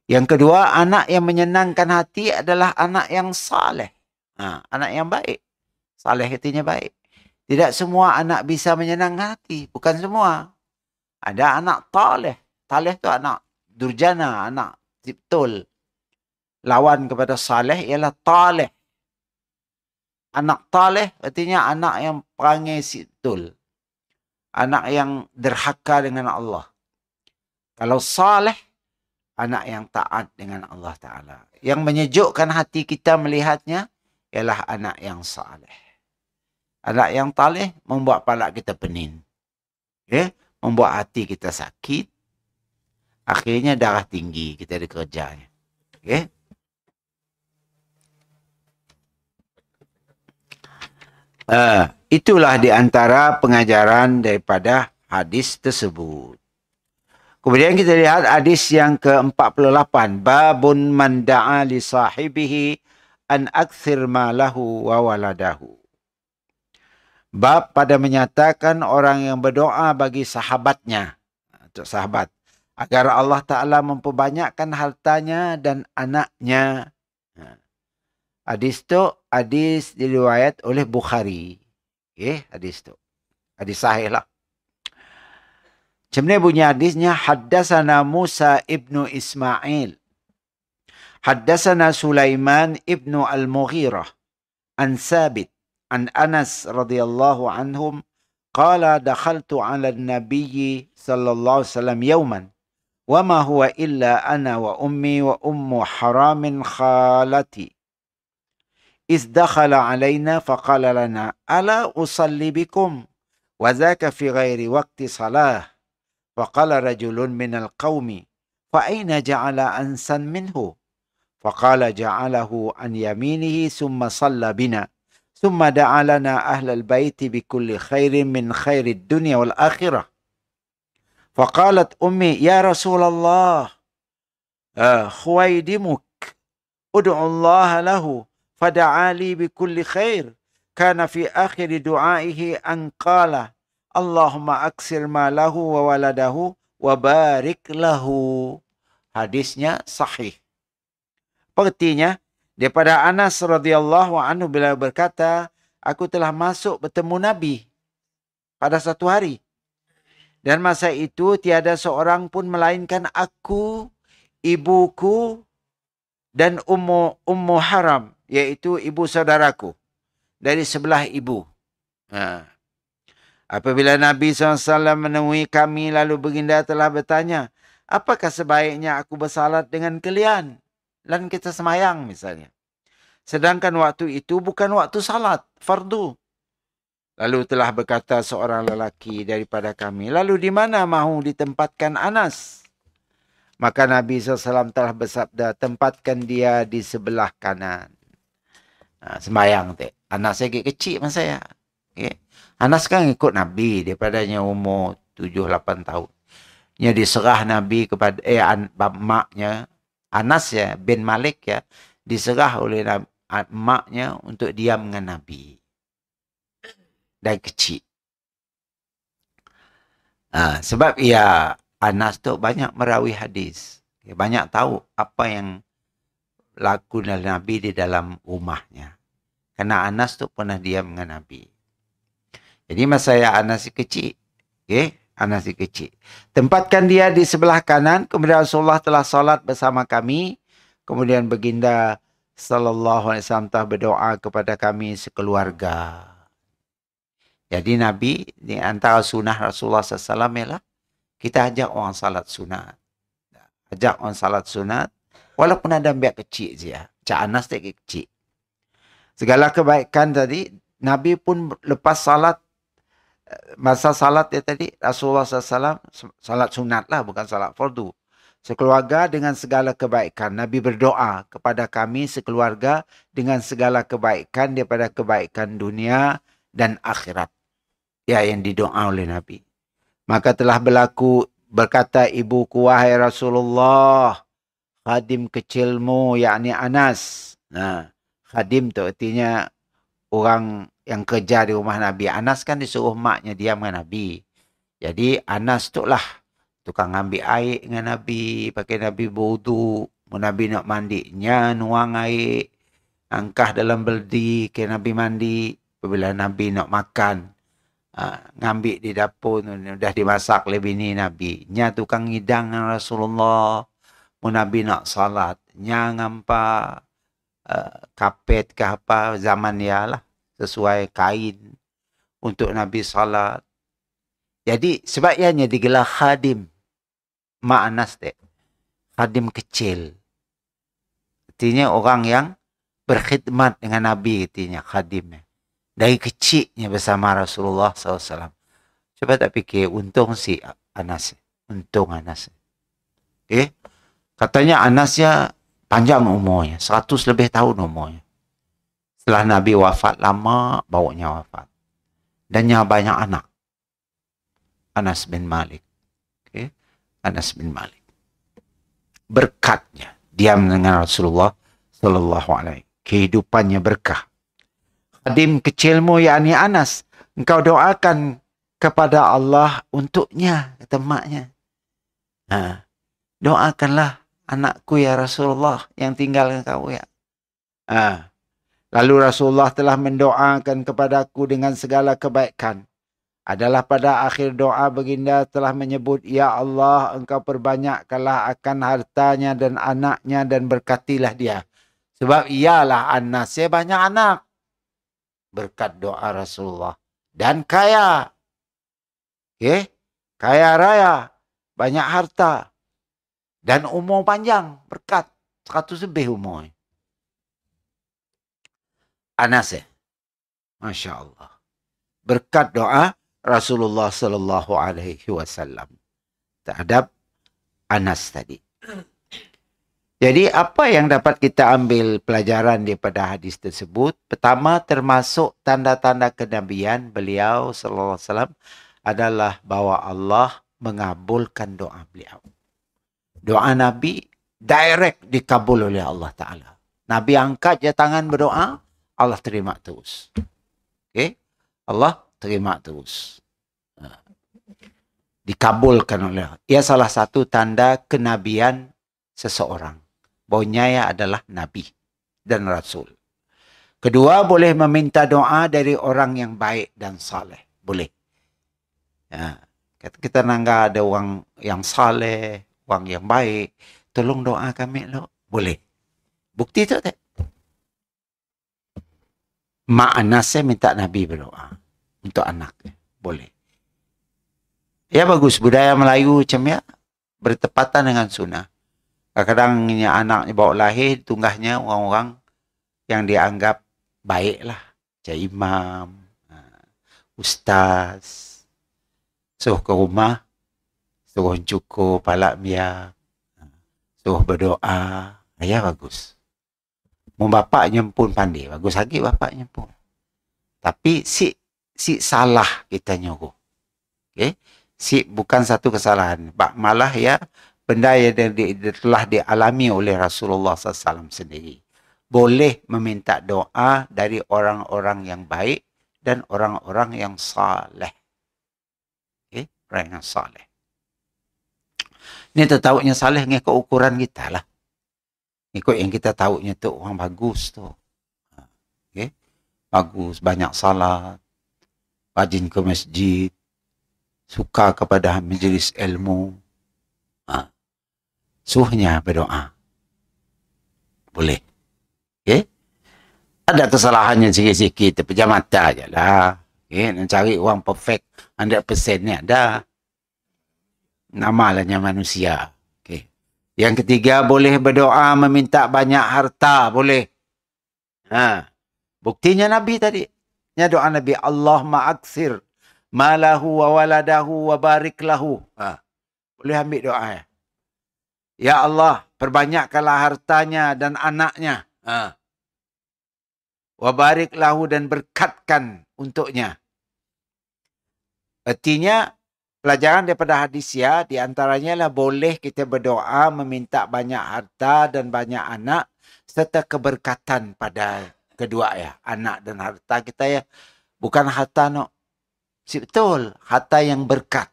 Yang kedua, anak yang menyenangkan hati adalah anak yang saleh. Anak yang baik. Saleh hatinya baik. Tidak semua anak bisa menyenangkan hati. Bukan semua. Ada anak taleh. Taleh itu anak durjana, anak betul. Lawan kepada saleh ialah taleh. Anak taleh artinya anak yang perangai betul. Anak yang derhaka dengan Allah. Kalau saleh, anak yang taat dengan Allah Ta'ala. Yang menyejukkan hati kita melihatnya ialah anak yang saleh. Anak yang taleh membuat palak kita pening. Okay? Membuat hati kita sakit. Akhirnya darah tinggi kita dikerjanya. Okay? Itulah di antara pengajaran daripada hadis tersebut. Kemudian kita lihat hadis yang ke-48. Babun man da'a li sahibihi an akthir ma lahu wa waladahu. Bab pada menyatakan orang yang berdoa bagi sahabatnya, untuk sahabat, agar Allah Ta'ala memperbanyakkan hartanya dan anaknya. Hadis itu hadis diriwayat oleh Bukhari. Hadis itu. Hadis sahih lah. Macam ni bunyi hadisnya, Haddasana Musa ibnu Ismail. Haddasana Sulaiman ibnu Al-Mughirah. An Sabit. An Anas radhiyallahu anhum. Qala dakhaltu ala al-Nabiy sallallahu alaihi wasallam yawman. Wama huwa illa ana wa ummi wa ummu haramin khalati. إذ دخل علينا فقال لنا ألا أصلي بكم وذاك في غير وقت صلاة فقال رجل من القوم فأين جعل أنسا منه فقال جعله عن يمينه ثم صلى بنا ثم دعا لنا أهل البيت بكل خير من خير الدنيا والآخرة فقالت أمي يا رسول الله خويدمك ادعو الله له فدعا لي بكل خير كان في آخر دعائه أن قال اللهم أكثر ماله وولده وبارك له. Hadisnya sahih. Artinya daripada Anas radhiyallahu anhu bila berkata, aku telah masuk bertemu Nabi pada satu hari. Dan masa itu tiada seorang pun melainkan aku, ibuku dan Ummu Haram, iaitu ibu saudaraku dari sebelah ibu. Apabila Nabi SAW menemui kami, lalu baginda telah bertanya, apakah sebaiknya aku bersalat dengan kalian? Dan kita semayang misalnya. Sedangkan waktu itu bukan waktu salat, fardu. Lalu telah berkata seorang lelaki daripada kami, lalu di mana mahu ditempatkan Anas? Maka Nabi SAW telah bersabda, tempatkan dia di sebelah kanan. Sembayang tu. Anas saya kecil masa saya. Okay. Anas kan ikut Nabi daripadanya umur 7-8 tahun. Dia diserah Nabi kepada maknya Anas ya bin Malik ya, diserah oleh maknya untuk diam dengan Nabi. dari kecil. Sebab Anas tu banyak merawi hadis. Banyak tahu apa yang laku Nabi di dalam rumahnya. Karena Anas tu pernah diam dengan Nabi. Jadi masa Anas kecil, Anas kecil. Tempatkan dia di sebelah kanan. Kemudian Rasulullah telah solat bersama kami. Kemudian baginda sallallahu alaihi wasallam telah berdoa kepada kami sekeluarga. Jadi Nabi, di antara sunnah Rasulullah SAW ialah kita ajak orang salat sunat. Ajak orang salat sunat. Walaupun ada biak kecil saja. Cak Anas tak kecil. Segala kebaikan tadi, Nabi pun lepas salat, masa salat dia tadi, Rasulullah SAW, salat sunat lah, bukan salat fardu. Sekeluarga dengan segala kebaikan. Nabi berdoa kepada kami sekeluarga dengan segala kebaikan daripada kebaikan dunia dan akhirat. Ya, yang didoa oleh Nabi. Maka telah berlaku, berkata ibuku, wahai Rasulullah, khadim kecilmu, yakni Anas. Khadim tu artinya orang yang kerja di rumah Nabi. Anas kan disuruh maknya diam dengan Nabi. Jadi Anas tu lah tukang ambil air dengan Nabi, pakai Nabi berwudu. Nabi nak mandinya, nuang air, angkah dalam beldi, ke Nabi mandi. Apabila Nabi nak makan, ngambil di dapur, dah dimasak oleh bini Nabi. Nya tukang ngidang dengan Rasulullah. Nabi nak salat, nya ngampa kapet ke apa, zaman ya lah, sesuai kain untuk Nabi salat. Jadi sebab ianya digelar khadim. Mak Anas dek. Khadim kecil. Artinya orang yang berkhidmat dengan Nabi, artinya khadimnya. Dari kecilnya bersama Rasulullah SAW. Coba tak fikir, untung si Anas. Untung Anas. Katanya Anas ya panjang umurnya. 100 lebih tahun umurnya. Setelah Nabi wafat, lama bawanya wafat. Dan yang banyak anak. Anas bin Malik. Anas bin Malik. Berkatnya diam dengan Rasulullah sallallahu alaihi. Kehidupannya berkah. Khadim kecilmu yakni Anas, engkau doakan kepada Allah untuknya, kata maknya. Doakanlah anakku ya Rasulullah yang tinggal dengan kau ya. Lalu Rasulullah telah mendoakan kepadaku dengan segala kebaikan. Adalah pada akhir doa baginda telah menyebut, ya Allah, engkau perbanyakkanlah akan hartanya dan anaknya dan berkatilah dia. Sebab ialah Anas, saya banyak anak. Berkat doa Rasulullah. Dan kaya. Kaya raya. Banyak harta. Dan umur panjang. Berkat. 100 lebih umur. Anas Masya Allah. Berkat doa Rasulullah sallallahu alaihi wasallam terhadap Anas tadi. Jadi apa yang dapat kita ambil pelajaran daripada hadis tersebut? Pertama, termasuk tanda-tanda kenabian beliau sallallahu alaihi wasallam adalah bahwa Allah mengabulkan doa beliau. Doa Nabi direct dikabul oleh Allah Ta'ala. Nabi angkat je tangan berdoa, Allah terima terus. Allah terima terus. Dikabulkan oleh Allah. Ia salah satu tanda kenabian seseorang. Bahawa ia adalah Nabi dan Rasul. Kedua, boleh meminta doa dari orang yang baik dan saleh. Boleh. Kita nangga ada orang yang saleh, orang yang baik. Tolong doa kami lo. Boleh. Bukti tu tak? Mak Anas saya minta Nabi berdoa. Untuk anaknya. Boleh. Ya bagus. Budaya Melayu macam ya. Bertepatan dengan sunnah. Kadang-kadang anaknya bawa lahir. Tunggahnya orang-orang yang dianggap baik lah. Macam imam. Ustaz. Suruh ke rumah. Suruh cukur palak biar. Suruh berdoa. Ya bagus. Mau bapaknya pun pandai. Bagus lagi bapaknya pun. Tapi si salah kita nyuruh. Si bukan satu kesalahan. Malah ya benda yang telah dialami oleh Rasulullah SAW sendiri. Boleh meminta doa dari orang-orang yang baik dan orang-orang yang saleh. Okay? Orang yang saleh. Ini tahunya saleh ngikut ukuran kita lah. Ikut yang kita tahunya tu orang bagus tu. Okay? Bagus, banyak salat, rajin ke masjid, suka kepada majlis ilmu. Suruhnya berdoa. Boleh. Okay? Ada kesalahannya sikit-sikit, pejam mata je lah. Okay? Nak cari orang perfect 100% ni ada. Namalahnya manusia. Okay. Yang ketiga, boleh berdoa meminta banyak harta. Boleh. Buktinya Nabi tadi. Nya doa Nabi, Allahumma aksir malahu wa waladahu wa barik lahu. Boleh ambil doa ya. Ya Allah, perbanyakkanlah hartanya dan anaknya. Wa barik lahu, dan berkatkan untuknya. Artinya, pelajaran daripada hadis ya, di antaranya lah boleh kita berdoa meminta banyak harta dan banyak anak serta keberkatan pada kedua ya, anak dan harta kita ya. Bukan harta no. Betul, harta yang berkat.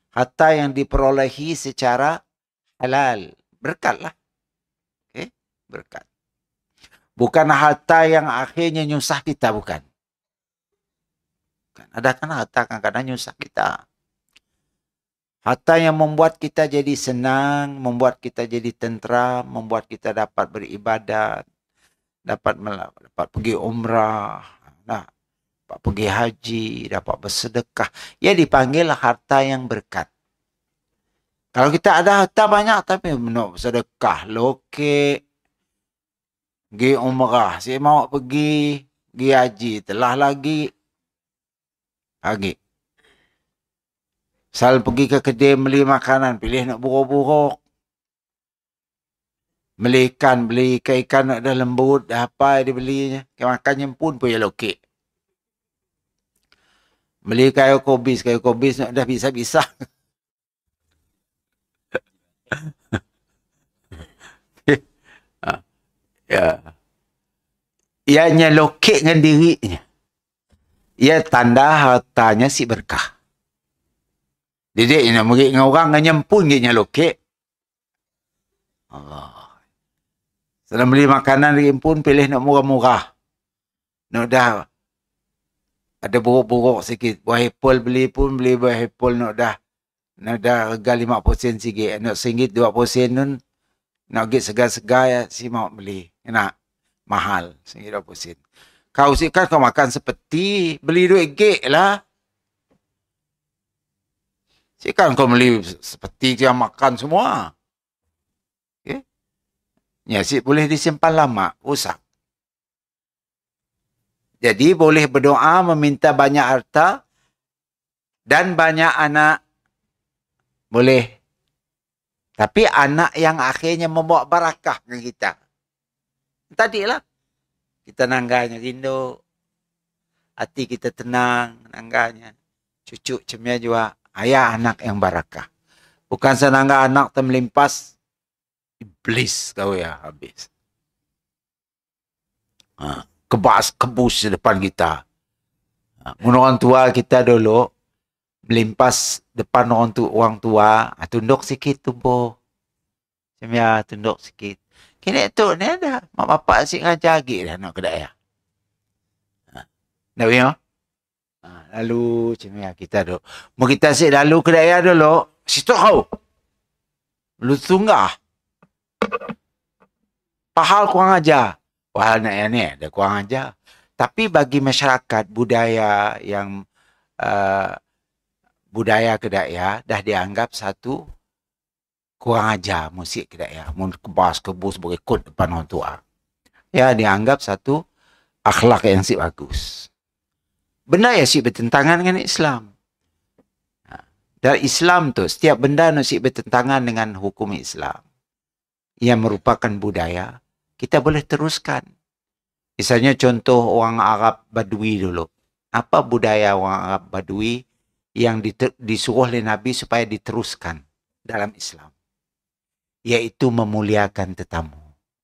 Harta yang diperolehi secara halal. Berkat lah. Okay? Berkat. Bukan harta yang akhirnya nyusah kita, bukan. Ada kan harta kadang-kadang nyusah kita. Harta yang membuat kita jadi senang, membuat kita jadi tentram, membuat kita dapat beribadat, dapat pergi umrah, dapat pergi haji, dapat bersedekah. Ia dipanggil harta yang berkat. Kalau kita ada harta banyak tapi nak bersedekah, lokek, pergi umrah, saya mau pergi haji, telah lagi. Sal pergi ke kedai beli makanan, pilih nak buruk-buruk. Beli ikan nak dah lembut, dah apa dia belinya. Makannya pun ya lokek. Beli kayu kobis nak dah bisa-bisa. Ya. Ianya lokek dengan dirinya. Ia tanda hartanya si berkah. Jadi nak murid dengan orang yang nyempun dia lokek. Allah. Sedang beli makanan dia pun pilih nak murah-murah. Nak dah ada buruk-buruk sikit. Buah apple beli buah apple nak dah harga 50% sikit. Nak RM1, RM20 pun nak pergi segar-segar ya, si mau beli. Nak mahal RM1, RM20. Kau kan kau makan seperti beli RM2 lah. Sikan kau beli seperti dia makan semua. Okay? Ya, si boleh disimpan lama, rusak. Jadi boleh berdoa meminta banyak harta dan banyak anak. Boleh. Tapi anak yang akhirnya membawa barakah ke kita. Tadilah. Kita nangganya rindu. Hati kita tenang nangganya. Cucu cemia juga. Ayah anak yang barakah. Bukan senangga anak termelimpas. Iblis kau ya habis. Kebus di depan kita. Orang tua kita dulu. Melimpas depan orang tua. Tunduk sikit tubuh. Cemia tunduk sikit. Kini tu ni ada. Mak bapak asyik ngajar lagi dah nak kedai. Dah ya? Lalu cemia kita dulu. Mau kita asyik lalu kedai dulu. Situ kau. Lu tunggah. Pahal kurang ajar. Wah nak yang ni ada kurang ajar. Tapi bagi masyarakat budaya yang budaya kedai dah dianggap satu kurang ajar musik kedai. Mun kebus berikut depan orang tua. Ya dianggap satu akhlak yang si bagus. Benda yang si bertentangan dengan Islam. Dari Islam tu setiap benda yang si bertentangan dengan hukum Islam yang merupakan budaya, kita boleh teruskan. Misalnya contoh orang Arab Badui dulu. Apa budaya orang Arab Badui yang disuruh oleh Nabi supaya diteruskan dalam Islam? Yaitu memuliakan tetamu.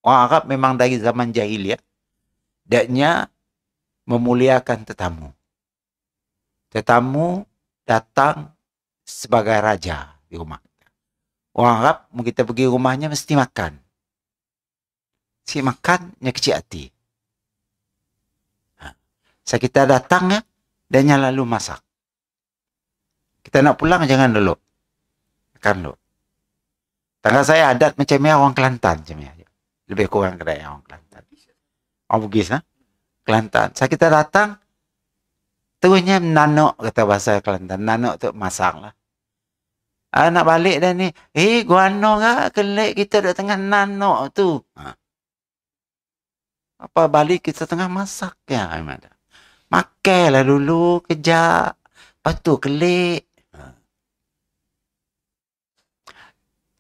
Orang Arab memang dari zaman jahiliyah. Daknya memuliakan tetamu. Tetamu datang sebagai raja di rumah. Orang Arab, kita pergi rumahnya mesti makan. Si makannya kecil hati. So kita datang dan lalu masak. Kita nak pulang jangan dulu. Makan dulu. Tangga saya adat macam ni orang Kelantan macam ni. Lebih kurang kedai orang Kelantan. Orang Bugis Kelantan. So kita datang terusnya nanok kata bahasa Kelantan. Nanok tu masak lah. Nak balik dah ni. Guano ke kelik kita duduk tengah nanok tu. Apa balik kita tengah masak ya. Makanlah dulu kejap. Lepas tu kelik.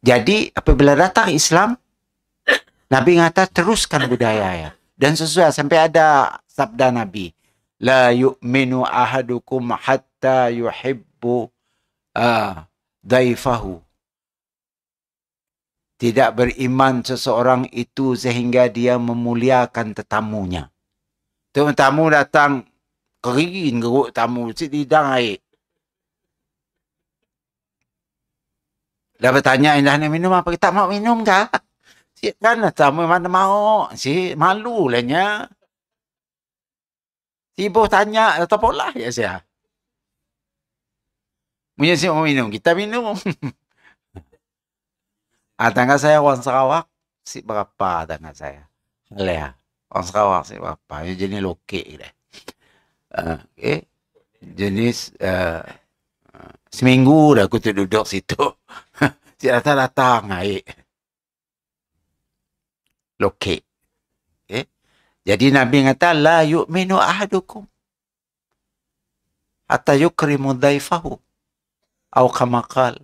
Jadi apabila datang Islam, Nabi kata teruskan budaya ya. Dan sesuai sampai ada sabda Nabi. La yu'minu ahadukum hatta yuhibbu daifahu. Tidak beriman seseorang itu sehingga dia memuliakan tetamunya. Tetamu datang kering geruk tamu si lidang air. Dah bertanya indah nak minum apa? Kita mau minum kah? Si kan tamu mana mau? Si malu lahnya. Si bos tanya atau pola ya saya. Punya si mau minum, kita minum. Tangga saya orang Sarawak, si berapa tangga saya? Alah, orang Sarawak si berapa? Jenis lokek deh. Jenis seminggu dah aku duduk situ. Si datang air. Lokek. Jadi Nabi kata la yu'minu ahadukum hatta yukrimu dhaifahu. Atau kama qala.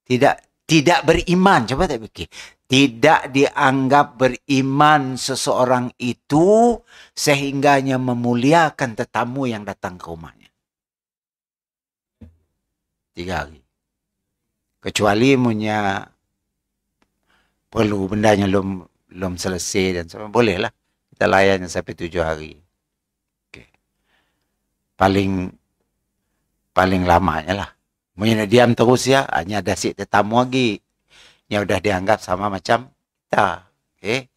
Tidak beriman. Coba tak fikir. Tidak dianggap beriman seseorang itu sehingganya memuliakan tetamu yang datang ke rumahnya. 3 hari. Kecuali punya perlu bendanya belum selesai dan sebagainya. Bolehlah. Kita layannya sampai 7 hari. Okay. Paling lamanya lah. Mungkin diam terus ya, hanya ada si tetamu lagi. Yang sudah dianggap sama macam kita. Okay.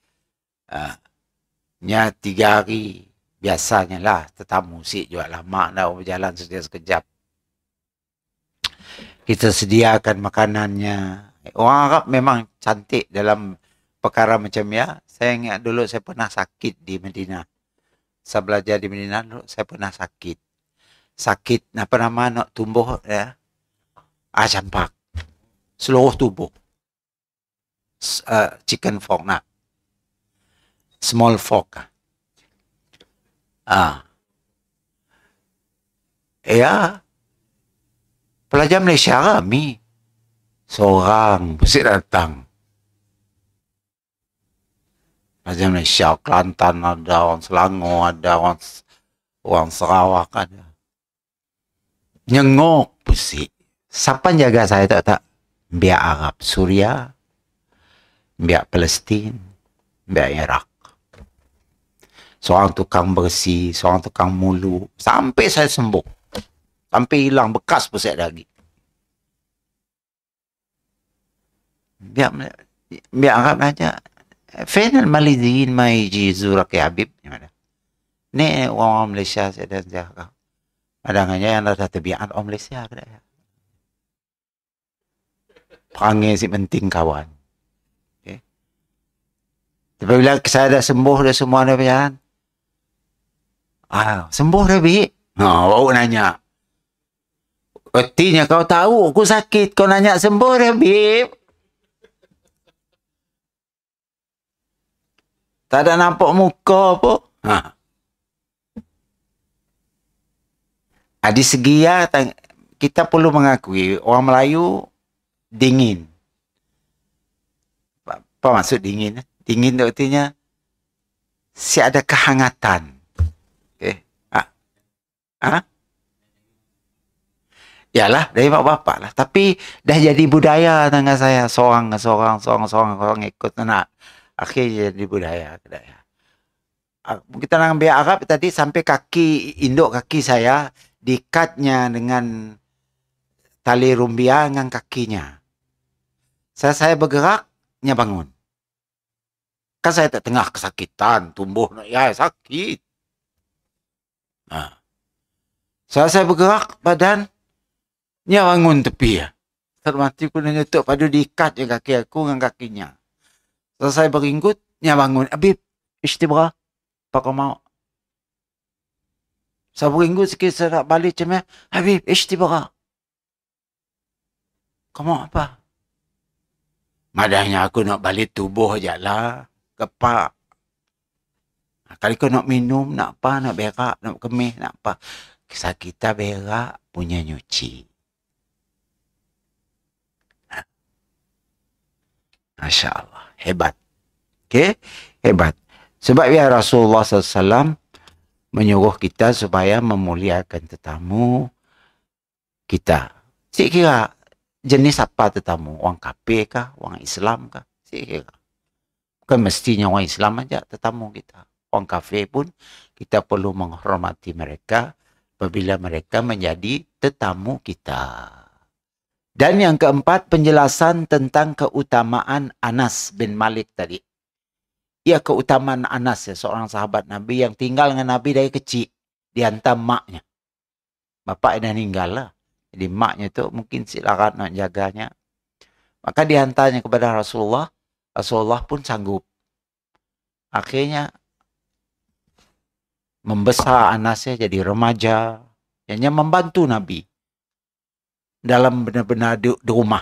Nya 3 hari. Biasanya lah tetamu si juga lama dah berjalan sekejap. Kita sediakan makanannya. Orang Arab memang cantik dalam perkara macam ya. Saya ingat dulu saya pernah sakit di Madinah. Saya belajar di Madinah dulu saya pernah sakit. Sakit apa nama nak tumbuh ya. Campak. Seluruh tubuh. Chicken pox nak. Small pox. Ya. Pelajar Malaysia kami. Seorang mesti datang. Pelajar Malaysia, Kelantan ada, orang Selangor ada, orang Sarawak ada. Nyengok pusing. Siapa jaga saya tak? Biar Arab, Suria, biar Palestin, biar Iraq. Seorang tukang bersih, seorang tukang mulu. Sampai saya sembuh. Sampai hilang bekas pun saya lagi. Biar Arab nanya, Final Malidiin ma yiji zurak ya Habib. Ni orang Malaysia saya dah jaga. Kadang-kadang yang ada tabiat orang Malaysia. Perangai si penting kawan. Okay. Tapi bila saya dah sembuh dah semua dah berjalan. Sembuh dah Bik. Baru nanya. Artinya kau tahu aku sakit. Kau nanya sembuh dah Bik. Tak ada nampak muka apa. Di segi ya, kita perlu mengakui orang Melayu dingin. Apa maksud dingin? Dingin itu artinya si ada kehangatan. Okay. Yalah, dari bapak-bapak lah. Tapi dah jadi budaya tangga saya. Seorang ikut nak. Akhirnya jadi budaya. kita nak ambil Arab tadi sampai kaki, induk kaki saya diikatnya dengan tali rumbia dengan kakinya. Saya bergerak, nya bangun. Kan saya tak tengah kesakitan, tumbuh ya sakit. Saya bergerak badan, nya bangun tepi ya. Termati ku nyetuk padu diikat je kaki aku dengan kakinya. Saya beringgut, nya bangun. Habib, istibra. Apa kau mau? Saya beringgut sikit, saya nak balik macam ni. Habib, istibra. Kau mau apa? Madahnya aku nak balik tubuh je lah. Kepak. Kali kau nak minum, nak apa, nak berak, nak kemih, nak apa. Kisah kita berak punya nyuci. Masya Allah. Hebat. Okay? Hebat. Sebab ya Rasulullah SAW menyuruh kita supaya memuliakan tetamu kita. Sik kira jenis apa tetamu? Orang kafir kah? Orang Islam kah? Sik kira. Bukan mestinya orang Islam aja tetamu kita. Orang kafir pun kita perlu menghormati mereka apabila mereka menjadi tetamu kita. Dan yang keempat, penjelasan tentang keutamaan Anas bin Malik tadi. Ya, keutamaan Anas, ya, seorang sahabat Nabi yang tinggal dengan Nabi dari kecil. Dihantar maknya. Bapak dah meninggal lah. Jadi maknya tu mungkin silarat nak jaganya. Maka dihantarnya kepada Rasulullah. Rasulullah pun sanggup. Akhirnya membesar Anasnya jadi remaja. Yang membantu Nabi. Dalam benar-benar di rumah.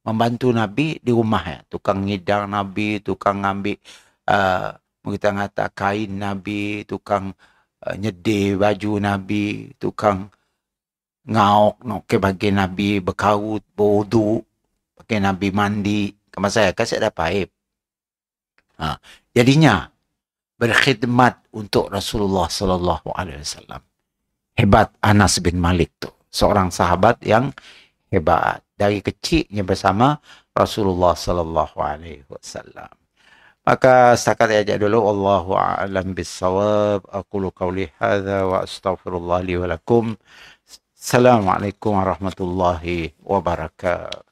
Membantu Nabi di rumah. Tukang ngidang Nabi, tukang ngambil kita kata kain Nabi, tukang nyedir baju Nabi, tukang ngauk nak ke bagi Nabi berkaut, berwudu, bagi Nabi mandi. Kama saya kasih ada paip. Jadinya berkhidmat untuk Rasulullah sallallahu alaihi wasallam. Hebat Anas bin Malik tu. Seorang sahabat yang hebat. Dari kecilnya bersama Rasulullah sallallahu alaihi wasallam. Maka setakat aja dulu. Wallahu a'lam bissawab. Aqulu qawli hadza wa astaghfirullah li wa lakum. Assalamualaikum warahmatullahi wabarakatuh.